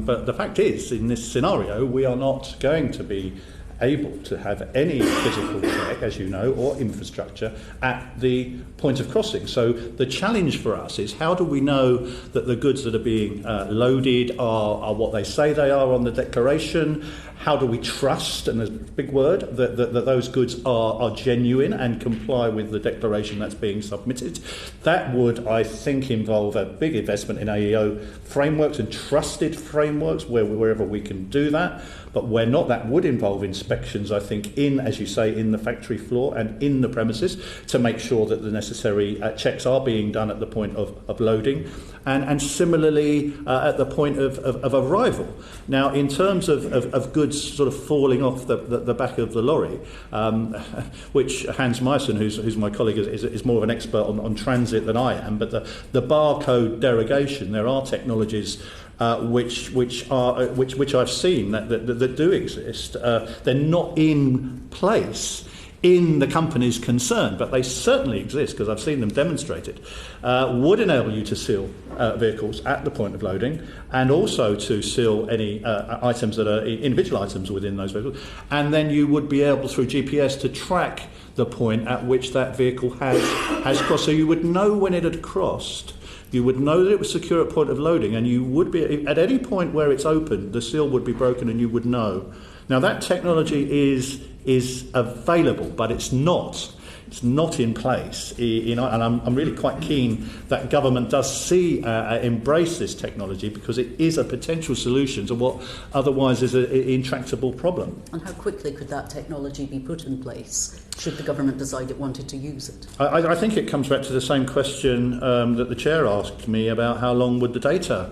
But the fact is, in this scenario, we are not going to be able to have any physical check, as you know, or infrastructure at the point of crossing. So the challenge for us is, how do we know that the goods that are being loaded are what they say they are on the declaration? How do we trust, and there's a big word, that those goods are genuine and comply with the declaration that's being submitted? That would, I think, involve a big investment in AEO frameworks and trusted frameworks wherever we can do that. But where not, that would involve inspections, I think, as you say, in the factory floor and in the premises, to make sure that the necessary checks are being done at the point of loading, and similarly at the point of arrival. Now, in terms of goods sort of falling off the back of the lorry, which Hans Meissen, who's my colleague, is more of an expert on transit than I am, but the barcode derogation, there are technologies which I've seen that do exist. They're not in place in the companies concerned, but they certainly exist because I've seen them demonstrated, would enable you to seal vehicles at the point of loading, and also to seal any items that are individual items within those vehicles, and then you would be able, through GPS, to track the point at which that vehicle has crossed. So you would know when it had crossed. You would know that it was secure at point of loading, and you would be, at any point where it's open, the seal would be broken and you would know. Now, that technology is available, but it's not in place. And I'm really quite keen that government does embrace this technology, because it is a potential solution to what otherwise is an intractable problem. And how quickly could that technology be put in place, should the government decide it wanted to use it? I think it comes back to the same question that the chair asked me about how long would the data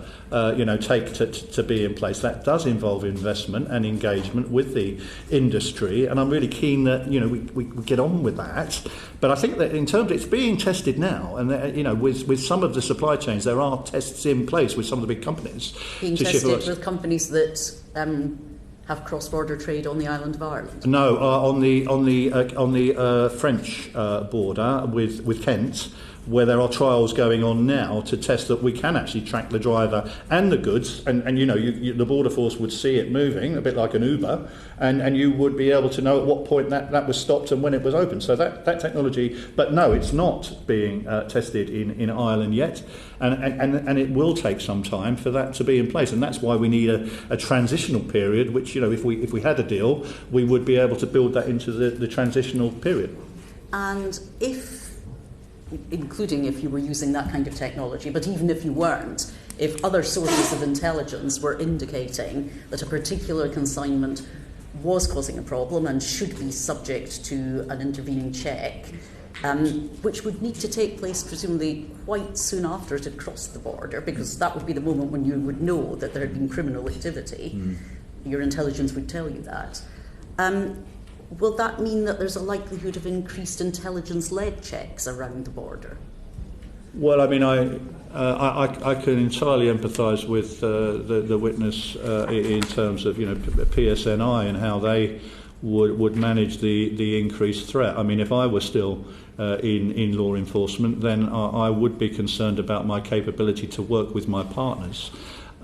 take to be in place. That does involve investment and engagement with the industry, and I'm really keen that we get on with that. But I think that in terms of it's being tested now, and with some of the supply chains, there are tests in place with some of the big companies. Being tested with companies that have cross-border trade on the island of Ireland? No, on the French border with Kent, where there are trials going on now to test that we can actually track the driver and the goods, and the border force would see it moving, a bit like an Uber, and you would be able to know at what point that was stopped and when it was open. So that technology, but no, it's not being tested in Ireland yet, and it will take some time for that to be in place, and that's why we need a transitional period, which if we had a deal, we would be able to build that into the transitional period. And including if you were using that kind of technology, but even if you weren't, if other sources of intelligence were indicating that a particular consignment was causing a problem and should be subject to an intervening check, which would need to take place presumably quite soon after it had crossed the border, because that would be the moment when you would know that there had been criminal activity. Your intelligence would tell you that. Will that mean that there's a likelihood of increased intelligence-led checks around the border? Well, I mean, I can entirely empathise with the witness in terms of PSNI and how they would manage the increased threat. I mean, if I were still in law enforcement, then I would be concerned about my capability to work with my partners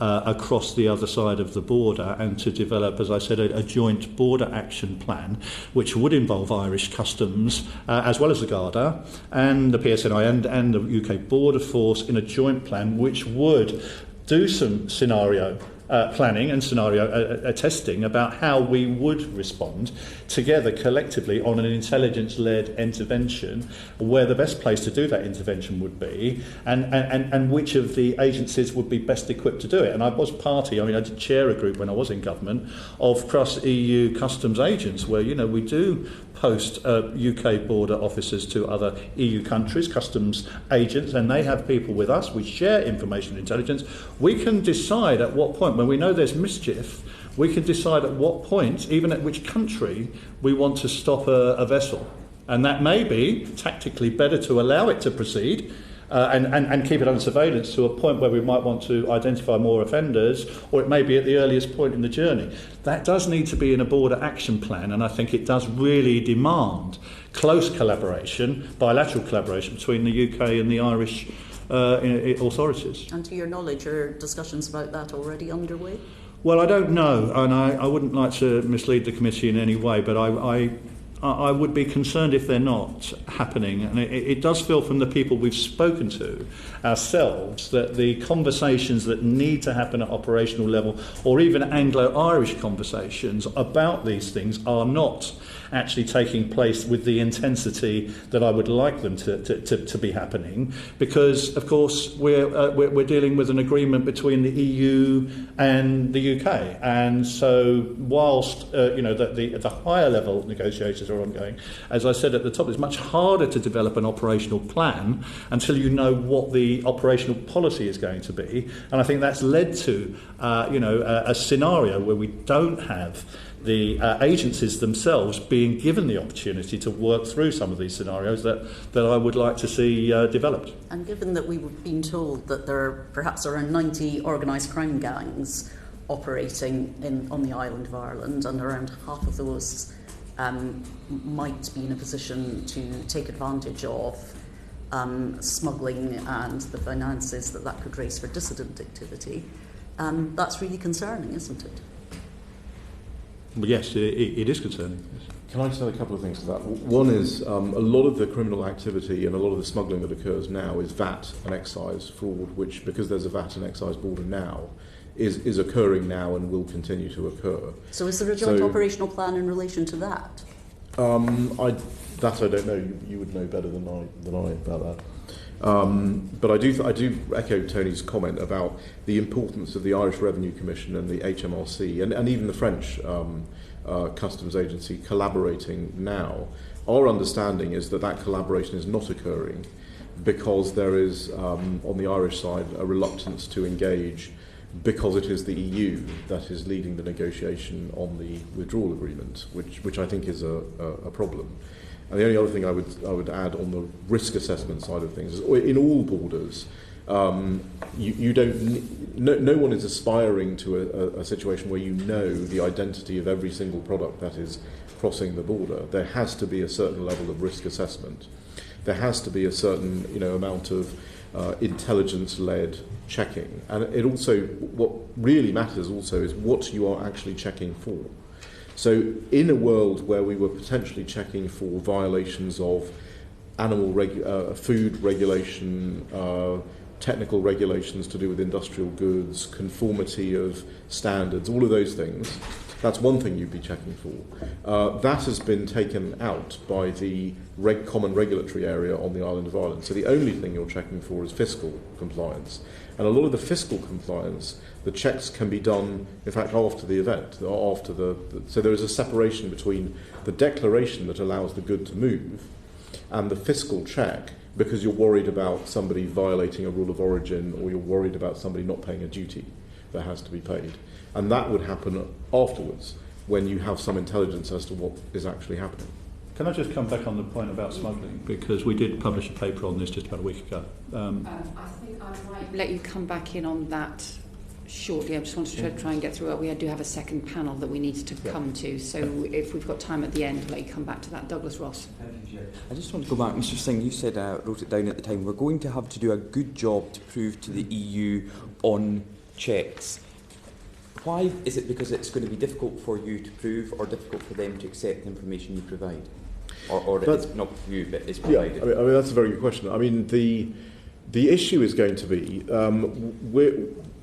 across the other side of the border, and to develop, as I said, a joint border action plan, which would involve Irish Customs, as well as the Garda, and the PSNI and the UK Border Force in a joint plan, which would do some scenario planning and scenario testing about how we would respond together collectively on an intelligence-led intervention, where the best place to do that intervention would be, and which of the agencies would be best equipped to do it. And I was I did chair a group when I was in government of cross-EU customs agents, where, we do post UK border officers to other EU countries, customs agents, and they have people with us. We share information and intelligence. We can decide at what point, when we know there's mischief, we can decide at what point, even at which country, we want to stop a vessel. And that may be tactically better to allow it to proceed and keep it under surveillance to a point where we might want to identify more offenders, or it may be at the earliest point in the journey. That does need to be in a border action plan, and I think it does really demand close collaboration, bilateral collaboration between the UK and the Irish authorities. And to your knowledge, are discussions about that already underway? Well, I don't know, and I wouldn't like to mislead the committee in any way, but I would be concerned if they're not happening. And it does feel from the people we've spoken to ourselves that the conversations that need to happen at operational level, or even Anglo-Irish conversations about these things, are not actually taking place with the intensity that I would like them to be happening, because of course we're dealing with an agreement between the EU and the UK, and so whilst the higher level negotiations are ongoing, as I said at the top, it's much harder to develop an operational plan until you know what the operational policy is going to be, and I think that's led to a scenario where we don't have the agencies themselves being given the opportunity to work through some of these scenarios that I would like to see developed. And given that we've been told that there are perhaps around 90 organised crime gangs operating on the island of Ireland, and around half of those might be in a position to take advantage of smuggling and the finances that could raise for dissident activity, that's really concerning, isn't it? Yes, it is concerning. Can I just add a couple of things to that? One is a lot of the criminal activity and a lot of the smuggling that occurs now is VAT and excise fraud, which, because there's a VAT and excise border now, is occurring now and will continue to occur. So is there a joint operational plan in relation to that? I don't know. You would know better than I about that. But I do echo Tony's comment about the importance of the Irish Revenue Commission and the HMRC and even the French Customs Agency collaborating now. Our understanding is that collaboration is not occurring because there is, on the Irish side, a reluctance to engage because it is the EU that is leading the negotiation on the withdrawal agreement, which I think is a problem. And the only other thing I would add on the risk assessment side of things is, in all borders, you don't. No one is aspiring to a situation where you know the identity of every single product that is crossing the border. There has to be a certain level of risk assessment. There has to be a certain amount of intelligence-led checking, and it also, what really matters also is what you are actually checking for. So in a world where we were potentially checking for violations of food regulation, technical regulations to do with industrial goods, conformity of standards, all of those things, that's one thing you'd be checking for. That has been taken out by the common regulatory area on the island of Ireland. So the only thing you're checking for is fiscal compliance. And a lot of the fiscal compliance, the checks can be done, in fact, after the event. So there is a separation between the declaration that allows the good to move and the fiscal check, because you're worried about somebody violating a rule of origin, or you're worried about somebody not paying a duty that has to be paid. And that would happen afterwards, when you have some intelligence as to what is actually happening. Can I just come back on the point about smuggling? Because we did publish a paper on this just about a week ago. I think I might let you come back in on that shortly. I just wanted to try and get through it. We do have a second panel that we need to come to, so if we've got time at the end, let you come back to that. Douglas Ross. I just want to go back, Mr. Singh, you said, wrote it down at the time, we're going to have to do a good job to prove to the EU on checks. Why? Is it because it's going to be difficult for you to prove, or difficult for them to accept the information you provide? Or it's not for you, but it's provided? Yeah, I mean that's a very good question. I mean, the issue is going to be,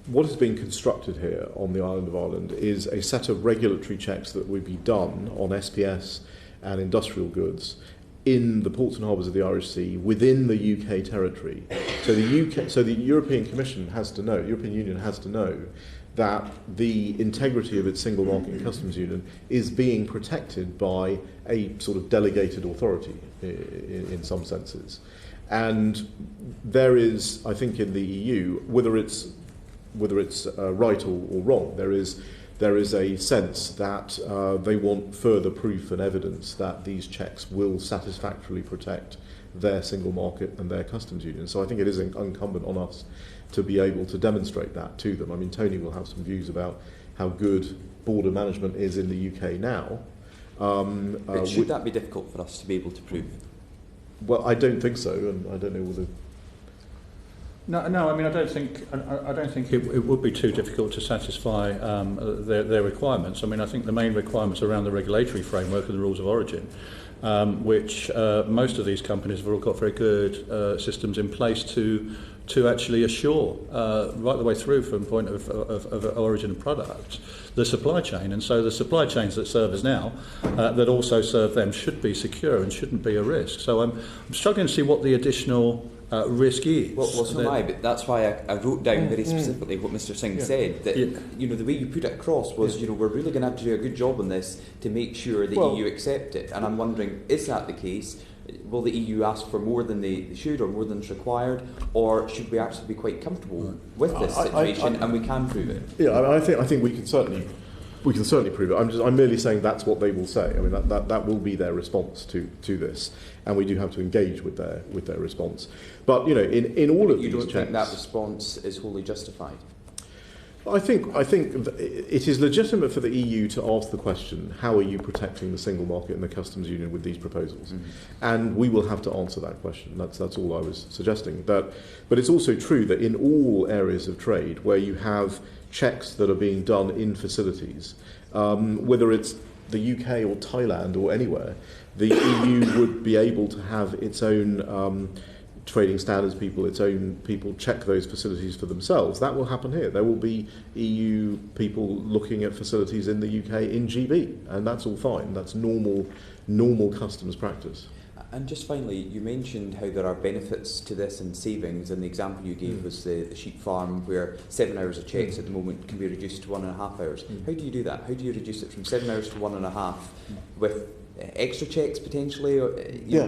what is being constructed here on the island of Ireland is a set of regulatory checks that would be done on SPS and industrial goods in the ports and harbours of the Irish Sea within the UK territory. So the European Commission has to know, European Union has to know that the integrity of its single market and customs union is being protected by a sort of delegated authority in some senses. And there is, I think, in the EU, whether it's right or wrong, there is a sense that they want further proof and evidence that these checks will satisfactorily protect their single market and their customs union. So I think it is incumbent on us to be able to demonstrate that to them. I mean, Tony will have some views about how good border management is in the UK now. But should that be difficult for us to be able to prove? Well, I don't think so, and I don't know whether... No. I mean, I don't think it would be too difficult to satisfy their requirements. I mean, I think the main requirements around the regulatory framework are the rules of origin, which most of these companies have all got very good systems in place to actually assure right the way through from the point of origin of product, the supply chain. And so the supply chains that serve us now, that also serve them, should be secure and shouldn't be a risk. So I'm struggling to see what the additional risk is. Well, so am I, but that's why I wrote down very specifically what Mr. Singh said, that the way you put it across was, we're really going to have to do a good job on this to make sure the EU accept it. And I'm wondering, is that the case? Will the EU ask for more than they should or more than is required, or should we actually be quite comfortable with this situation and we can prove it? Yeah, I think we can certainly prove it. I'm merely saying that's what they will say. I mean, that will be their response to this, and we do have to engage with their response. But in all of these checks, you don't think that response is wholly justified? I think it is legitimate for the EU to ask the question, how are you protecting the single market and the customs union with these proposals? Mm-hmm. And we will have to answer that question. That's all I was suggesting. But it's also true that in all areas of trade where you have checks that are being done in facilities, whether it's the UK or Thailand or anywhere, the EU would be able to have its own trading standards people, its own people check those facilities for themselves. That will happen here. There will be EU people looking at facilities in the UK in GB, and that's all fine. That's normal customs practice. And just finally, you mentioned how there are benefits to this and savings, and the example you gave was the sheep farm, where 7 hours of checks at the moment can be reduced to 1.5 hours. How do you do that? How do you reduce it from 7 hours to 1.5 with extra checks potentially, or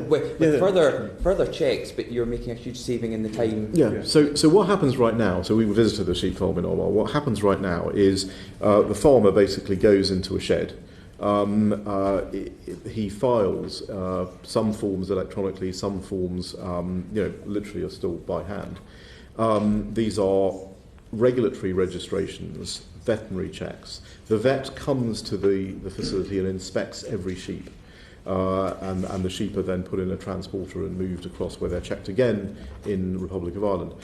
with further checks, but you're making a huge saving in the time? So what happens right now, so we visited the sheep farm in Orwell. What happens right now is the farmer basically goes into a shed. He files some forms electronically, some forms literally are still by hand. These are regulatory registrations, veterinary checks. The vet comes to the facility and inspects every sheep. And the sheep are then put in a transporter and moved across, where they're checked again in the Republic of Ireland.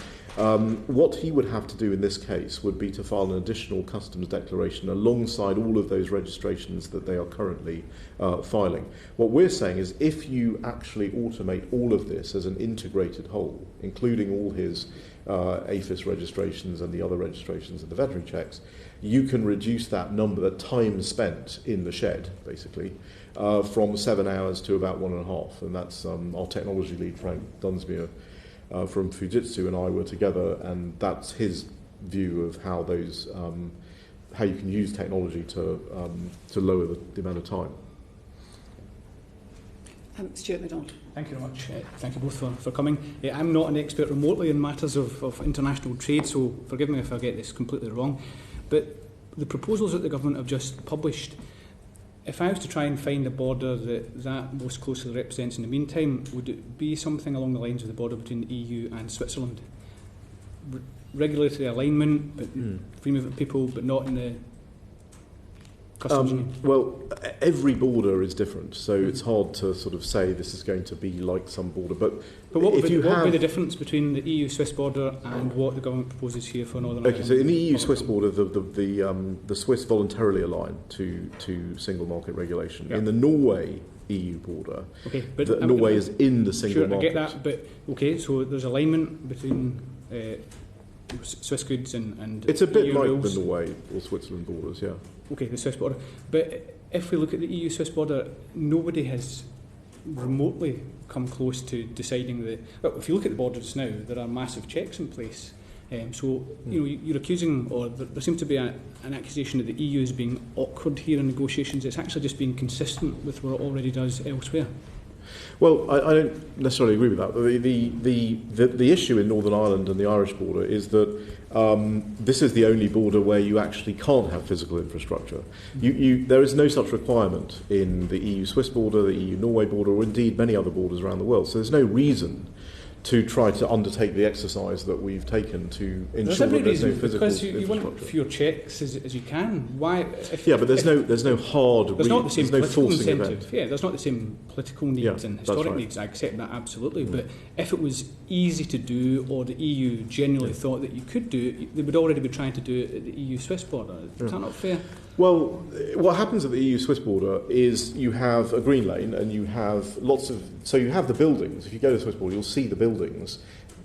What he would have to do in this case would be to file an additional customs declaration alongside all of those registrations that they are currently filing. What we're saying is, if you actually automate all of this as an integrated whole, including all his APHIS registrations and the other registrations and the veterinary checks, you can reduce that number, that time spent in the shed, basically, from 7 hours to about 1.5. And that's our technology lead, Frank Dunsmuir, from Fujitsu, and I were together, and that's his view of how those, how you can use technology to lower the amount of time. Stuart MacDonald. Thank you very much. Thank you both for coming. I'm not an expert remotely in matters of international trade, so forgive me if I get this completely wrong. But the proposals that the government have just published, if I was to try and find a border that most closely represents in the meantime, would it be something along the lines of the border between the EU and Switzerland? Regulatory alignment, but free movement of people, but not in the customs union? Well, every border is different, so it's hard to sort of say this is going to be like some border. But what would be the difference between the EU-Swiss border and what the government proposes here for Northern Ireland? Okay, so in the EU-Swiss border, the Swiss voluntarily align to single market regulation. Yeah. In the Norway EU border, Norway is in the single market. I get that, but okay, so there's alignment between Swiss goods and It's a bit EU like rules. the Norway or Switzerland borders, yeah. Okay, the Swiss border. But if we look at the EU-Swiss border, nobody has remotely come close to deciding that. Well, if you look at the border just now, there are massive checks in place. So you're accusing, or there seems to be an accusation that the EU is being awkward here in negotiations. It's actually just being consistent with what it already does elsewhere. Well, I don't necessarily agree with that. The issue in Northern Ireland and the Irish border is that this is the only border where you actually can't have physical infrastructure. There is no such requirement in the EU-Swiss border, the EU-Norway border, or indeed many other borders around the world. So there's no reason to try to undertake the exercise that we've taken to ensure that there's no physical because you infrastructure. want fewer checks as you can. Why? But there's no hard. There's not the same there's no political forcing incentive. event. Yeah, there's not the same political needs and historic needs. I accept that absolutely. But if it was easy to do, or the EU genuinely thought that you could do it, they would already be trying to do it at the EU-Swiss border. Is that not fair? Well, what happens at the EU-Swiss border is you have a green lane and you have so you have the buildings. If you go to the Swiss border, you'll see the buildings.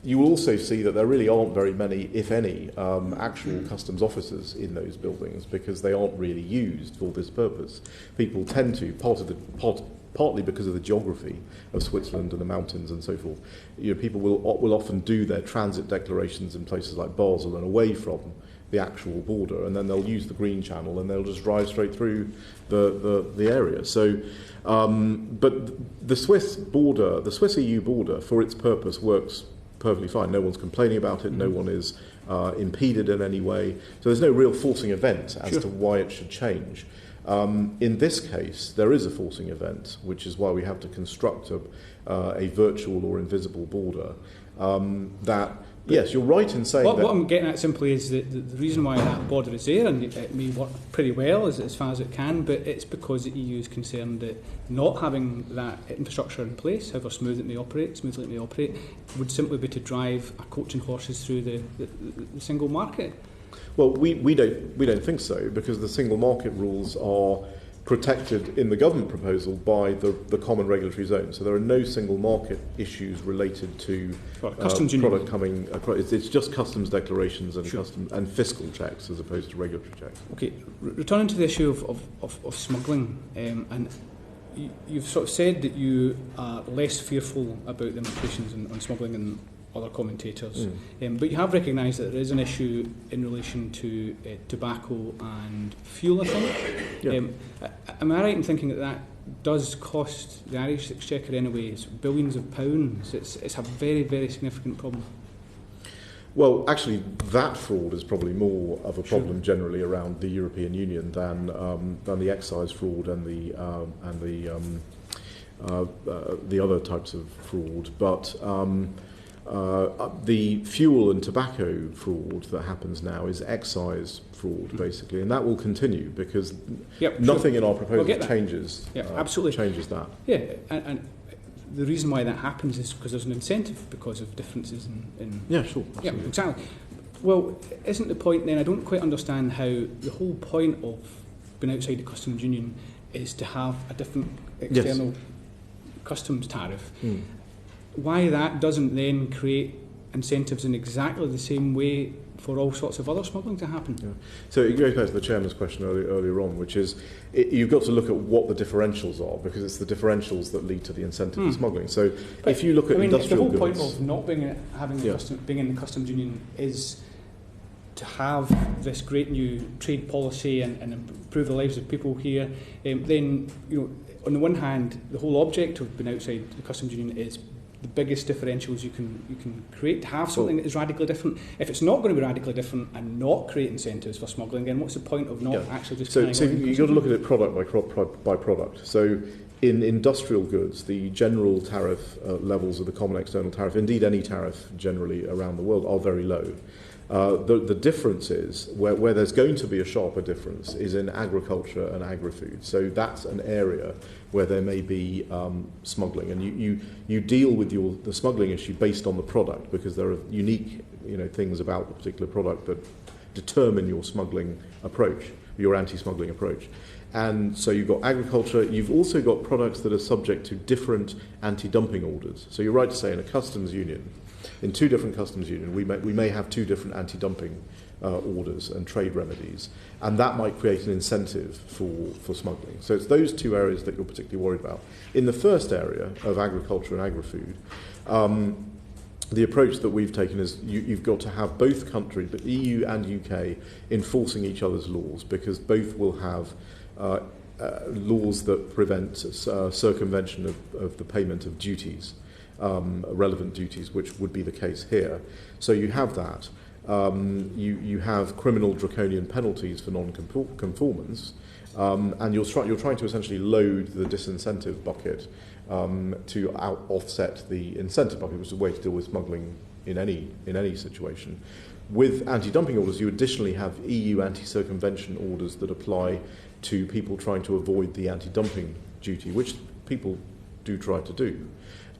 You will also see that there really aren't very many, if any, actual customs officers in those buildings because they aren't really used for this purpose. People tend to, partly because of the geography of Switzerland and the mountains and so forth. People will often do their transit declarations in places like Basel and away from the actual border, and then they'll use the green channel and they'll just drive straight through the area. So, but the Swiss border, the Swiss EU border, for its purpose, works perfectly fine. No one's complaining about it. No one is impeded in any way. So there's no real forcing event as to why it should change. In this case, there is a forcing event, which is why we have to construct a virtual or invisible border that. Yes, you're right in saying that. What I'm getting at simply is that the reason why that border is there, and it may work pretty well as far as it can, but it's because the EU is concerned that not having that infrastructure in place, however smoothly it may operate, would simply be to drive a coach and horses through the single market. Well, we don't think so, because the single market rules are protected in the government proposal by the common regulatory zone. So there are no single market issues related to product coming across. It's just customs declarations and and fiscal checks as opposed to regulatory checks. Okay, returning to the issue of smuggling, and you've sort of said that you are less fearful about the implications on smuggling than other commentators, but you have recognised that there is an issue in relation to tobacco and fuel, I think. Yeah. Am I right in thinking that does cost the Irish Exchequer anyway? It's billions of pounds. It's a very, very significant problem. Well, actually, that fraud is probably more of a problem generally around the European Union than the excise fraud and the other types of fraud, but. The fuel and tobacco fraud that happens now is excise fraud, basically, and that will continue because nothing in our proposal changes. Absolutely changes that. Yeah, and the reason why that happens is because there's an incentive because of differences in Yeah, sure. Yeah, exactly. Well, isn't the point then? I don't quite understand how the whole point of being outside the customs union is to have a different external customs tariff. Why that doesn't then create incentives in exactly the same way for all sorts of other smuggling to happen? Yeah. So it goes back to the chairman's question earlier on, which is you've got to look at what the differentials are, because it's the differentials that lead to the incentive for smuggling. So if you look at industrial goods... the whole point of not being in the customs union is to have this great new trade policy and improve the lives of people here. Then, on the one hand, the whole object of being outside the customs union is the biggest differentials you can create, to have something that is radically different. If it's not going to be radically different and not create incentives for smuggling, then what's the point of not actually just... So you've got to look at it product by product. So in industrial goods, the general tariff levels of the common external tariff, indeed any tariff generally around the world, are very low. The difference is, where there's going to be a sharper difference, is in agriculture and agri-food. So that's an area where there may be smuggling, and you deal with the smuggling issue based on the product, because there are unique things about the particular product that determine your smuggling approach, your anti-smuggling approach. And so you've got agriculture, you've also got products that are subject to different anti-dumping orders. So you're right to say in a customs union, in two different customs unions, we may have two different anti-dumping orders and trade remedies, and that might create an incentive for smuggling. So it's those two areas that you're particularly worried about. In the first area of agriculture and agri-food, the approach that we've taken is you've got to have both countries, but EU and UK, enforcing each other's laws, because both will have laws that prevent circumvention of the payment of duties, relevant duties, which would be the case here. So you have that. You have criminal draconian penalties for non-conformance, and you're trying to essentially load the disincentive bucket to offset the incentive bucket, which is a way to deal with smuggling in any situation. With anti-dumping orders, you additionally have EU anti-circumvention orders that apply to people trying to avoid the anti-dumping duty, which people do try to do.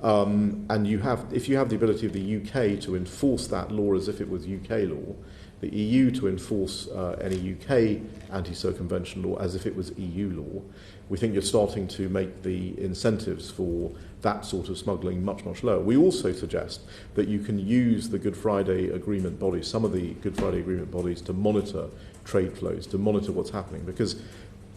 And if you have the ability of the UK to enforce that law as if it was UK law, the EU to enforce any UK anti-circumvention law as if it was EU law, we think you're starting to make the incentives for that sort of smuggling much, much lower. We also suggest that you can use the Good Friday Agreement bodies, some of the Good Friday Agreement bodies, to monitor trade flows, to monitor what's happening, because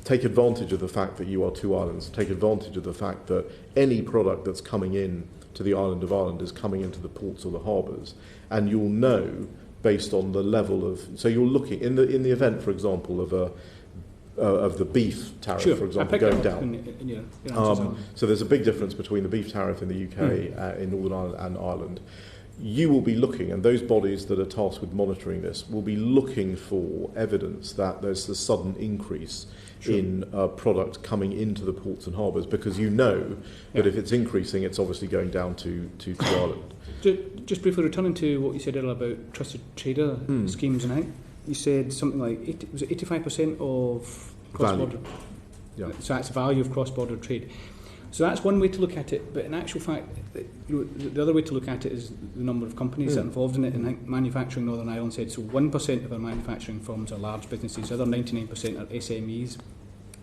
take advantage of the fact that you are two islands, take advantage of the fact that any product that's coming in to the island of Ireland is coming into the ports or the harbours, and you'll know based on the level of, so you're looking in the event, for example, of the beef tariff, sure, for example, going down. So there's a big difference between the beef tariff in the UK, in Northern Ireland and Ireland. You will be looking, and those bodies that are tasked with monitoring this will be looking for evidence that there's a sudden increase in product coming into the ports and harbours, because you know that if it's increasing, it's obviously going down to Ireland. Just briefly returning to what you said earlier about trusted trader schemes, and I think you said something like 85% of cross-border. Yeah. So that's the value of cross-border trade. So that's one way to look at it, but in actual fact, the other way to look at it is the number of companies that are involved in it. And I think Manufacturing Northern Ireland said so 1% of our manufacturing firms are large businesses, the other 99% are SMEs.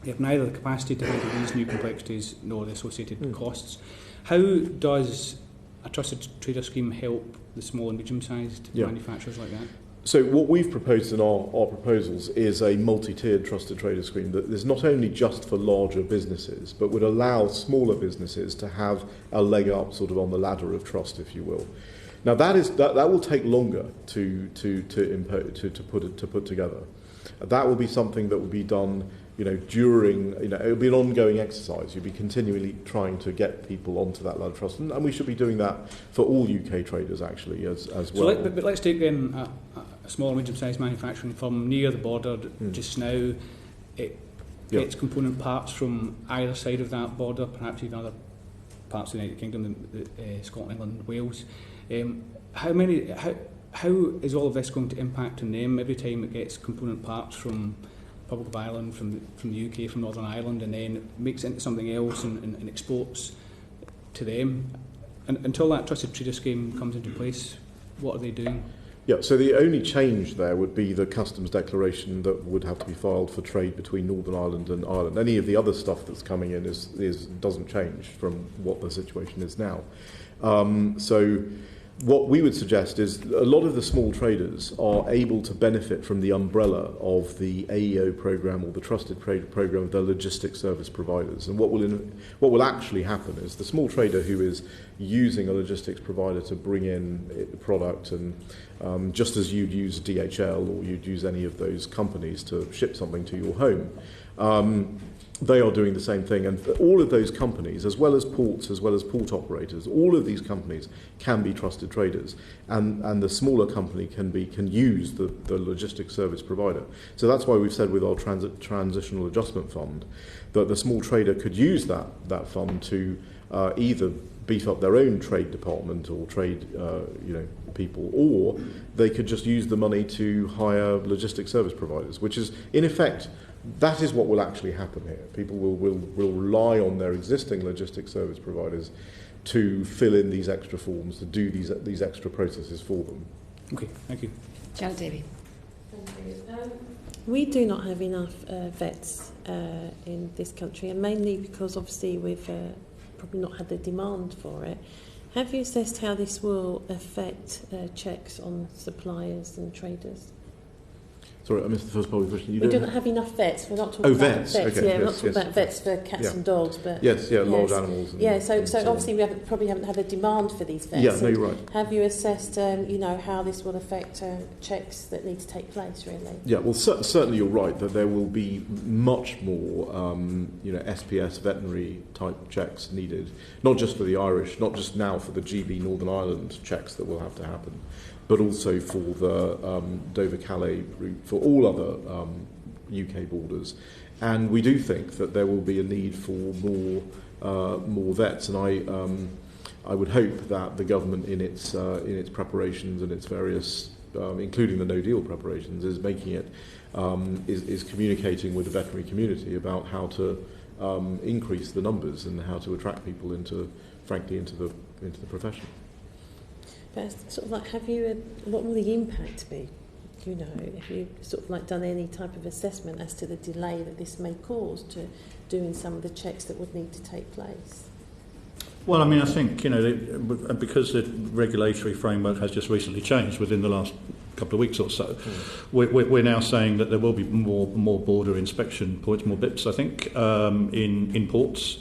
They have neither the capacity to handle these new complexities nor the associated costs. How does a trusted trader scheme help the small and medium-sized manufacturers like that? So what we've proposed in our proposals is a multi-tiered trusted trader scheme that is not only just for larger businesses, but would allow smaller businesses to have a leg up sort of on the ladder of trust, if you will. Now that will take longer to put together. That will be something that will be done, during, it will be an ongoing exercise. You'll be continually trying to get people onto that ladder of trust, and we should be doing that for all UK traders actually as well. So but let's take then a small and medium-sized manufacturing firm near the border just now. It gets component parts from either side of that border, perhaps even other parts of the United Kingdom, Scotland, England, Wales. How is all of this going to impact on them every time it gets component parts from Republic of Ireland, from the UK, from Northern Ireland, and then makes it into something else and exports to them? And until that trusted trader scheme comes into place, what are they doing? Yeah, so the only change there would be the customs declaration that would have to be filed for trade between Northern Ireland and Ireland. Any of the other stuff that's coming in doesn't change from what the situation is now. So what we would suggest is a lot of the small traders are able to benefit from the umbrella of the AEO programme or the Trusted Trader programme of the logistics service providers. And what will actually happen is the small trader who is using a logistics provider to bring in the product, and just as you'd use DHL or you'd use any of those companies to ship something to your home, they are doing the same thing, and all of those companies, as well as ports, as well as port operators, all of these companies can be trusted traders, and the smaller company can use the logistics service provider. So that's why we've said with our transitional adjustment fund that the small trader could use that fund to either beef up their own trade department or trade people, or they could just use the money to hire logistics service providers, which is in effect. That is what will actually happen here. People will rely on their existing logistics service providers to fill in these extra forms, to do these extra processes for them. Okay, thank you. Janet Davey. Thank you. We do not have enough vets in this country, and mainly because obviously we've probably not had the demand for it. Have you assessed how this will affect checks on suppliers and traders? Sorry, I missed the first part of the question. We don't have enough vets. We're not talking about vets. vets. Okay, we're not yes, talking about vets for cats Yeah. and dogs, but large animals. So obviously we probably haven't had a demand for these vets. Yeah, no, you're right. Have you assessed, how this will affect checks that need to take place? Really? Yeah, well, certainly you're right that there will be much more, SPS veterinary type checks needed, not just for the Irish, not just now for the GB Northern Ireland checks that will have to happen, but also for the Dover-Calais route, for all other UK borders. And we do think that there will be a need for more vets. And I would hope that the government, in its preparations and its various, including the No Deal preparations, is making it is communicating with the veterinary community about how to increase the numbers and how to attract people into the profession. But sort of like, what will the impact be? Have you sort of like done any type of assessment as to the delay that this may cause to doing some of the checks that would need to take place? Well, I mean, I think, because the regulatory framework has just recently changed within the last couple of weeks or so, we're now saying that there will be more border inspection points, more BIPs, I think, in ports,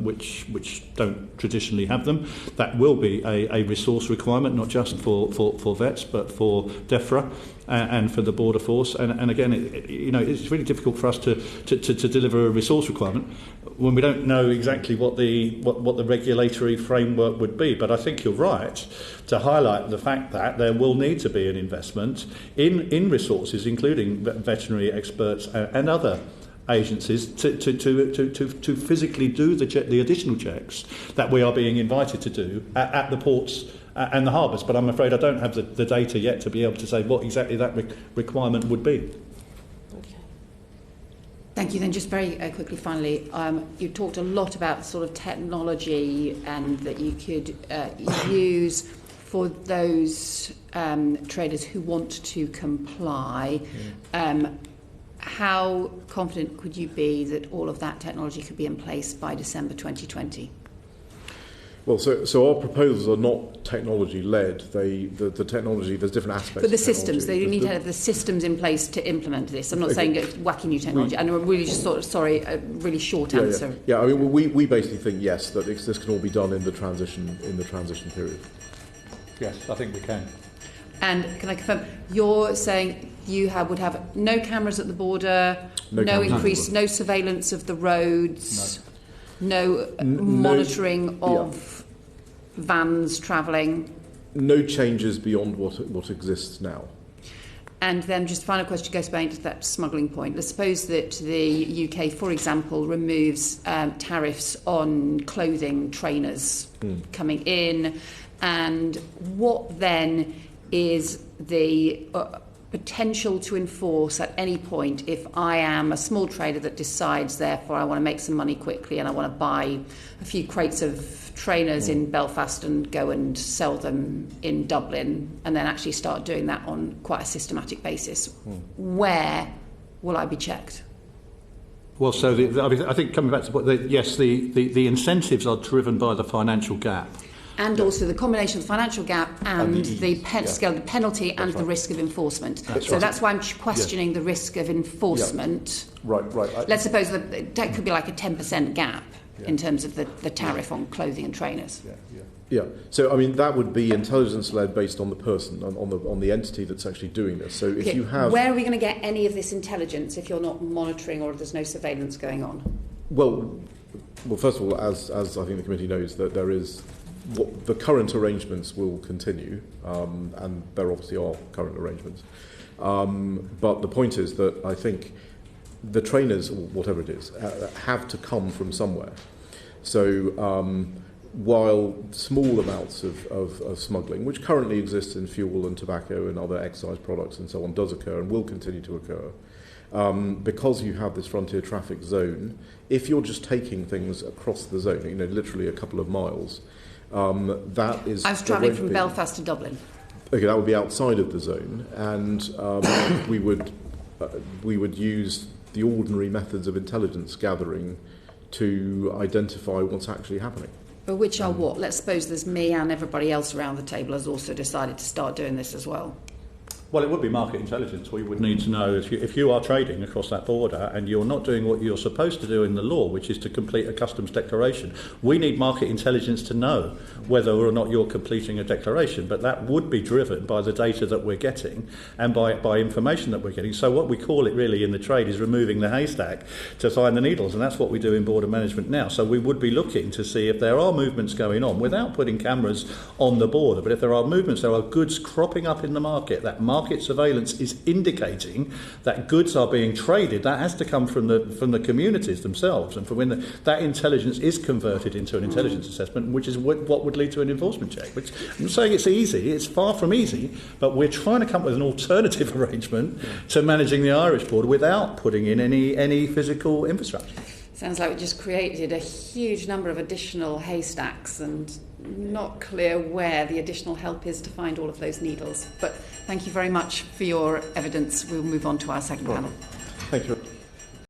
which don't traditionally have them. That will be a resource requirement, not just for vets, but for DEFRA and for the border force. And again, it's really difficult for us to deliver a resource requirement when we don't know exactly what the regulatory framework would be. But I think you're right to highlight the fact that there will need to be an investment in resources, including veterinary experts and other agencies, to physically do the additional checks that we are being invited to do at the ports and the harbours. But I'm afraid I don't have the data yet to be able to say what exactly that requirement would be. Thank you. Then just very quickly, finally, you talked a lot about sort of technology and that you could use for those traders who want to comply. How confident could you be that all of that technology could be in place by December 2020? Well, so our proposals are not technology-led. The technology, there's different aspects. But the of systems, they need to have the systems in place to implement this. I'm not saying wacky new technology. And I'm really just a really short answer. Yeah. I mean, we basically think yes, that this can all be done in the transition period. Yes, I think we can. And can I confirm, you're saying you would have no cameras at the border, no surveillance of the roads, no monitoring of vans travelling? No changes beyond what exists now. And then just final question goes back to that smuggling point. Let's suppose that the UK, for example, removes tariffs on clothing trainers coming in, and what then is the potential to enforce at any point if I am a small trader that decides, therefore, I want to make some money quickly and I want to buy a few crates of trainers in Belfast and go and sell them in Dublin, and then actually start doing that on quite a systematic basis. Where will I be checked? Well, so I think coming back to what the incentives are driven by the financial gap. And also the combination of the financial gap and the penalty and the risk of enforcement. That's why I'm questioning the risk of enforcement. Right. Let's suppose that could be like a 10% gap in terms of the tariff on clothing and trainers. Yeah. So I mean that would be intelligence-led based on the person, on the entity that's actually doing this. So if you have, where are we going to get any of this intelligence if you're not monitoring or if there's no surveillance going on? Well, first of all, as I think the committee knows, that there is. The current arrangements will continue, and there obviously are current arrangements. But the point is that I think the trainers, or whatever it is, have to come from somewhere. So while small amounts of smuggling, which currently exists in fuel and tobacco and other excise products and so on, does occur and will continue to occur, because you have this frontier traffic zone, if you're just taking things across the zone, literally a couple of miles, that is. I was travelling from Belfast to Dublin. Okay, that would be outside of the zone, and we would use the ordinary methods of intelligence gathering to identify what's actually happening. But which are what? Let's suppose there's me and everybody else around the table has also decided to start doing this as well. Well, it would be market intelligence. We would need to know if you are trading across that border and you're not doing what you're supposed to do in the law, which is to complete a customs declaration. We need market intelligence to know whether or not you're completing a declaration, but that would be driven by the data that we're getting and by information that we're getting. So what we call it really in the trade is removing the haystack to find the needles, and that's what we do in border management now. So we would be looking to see if there are movements going on without putting cameras on the border, but if there are movements, there are goods cropping up in the market, that market surveillance is indicating that goods are being traded. That has to come from the communities themselves, and from when that intelligence is converted into an intelligence assessment, which is what would lead to an enforcement check. Which I'm not saying it's easy, it's far from easy, but we're trying to come up with an alternative arrangement to managing the Irish border without putting in any physical infrastructure. Sounds like we just created a huge number of additional haystacks and not clear where the additional help is to find all of those needles. But thank you very much for your evidence. We'll move on to our second panel. Thank you.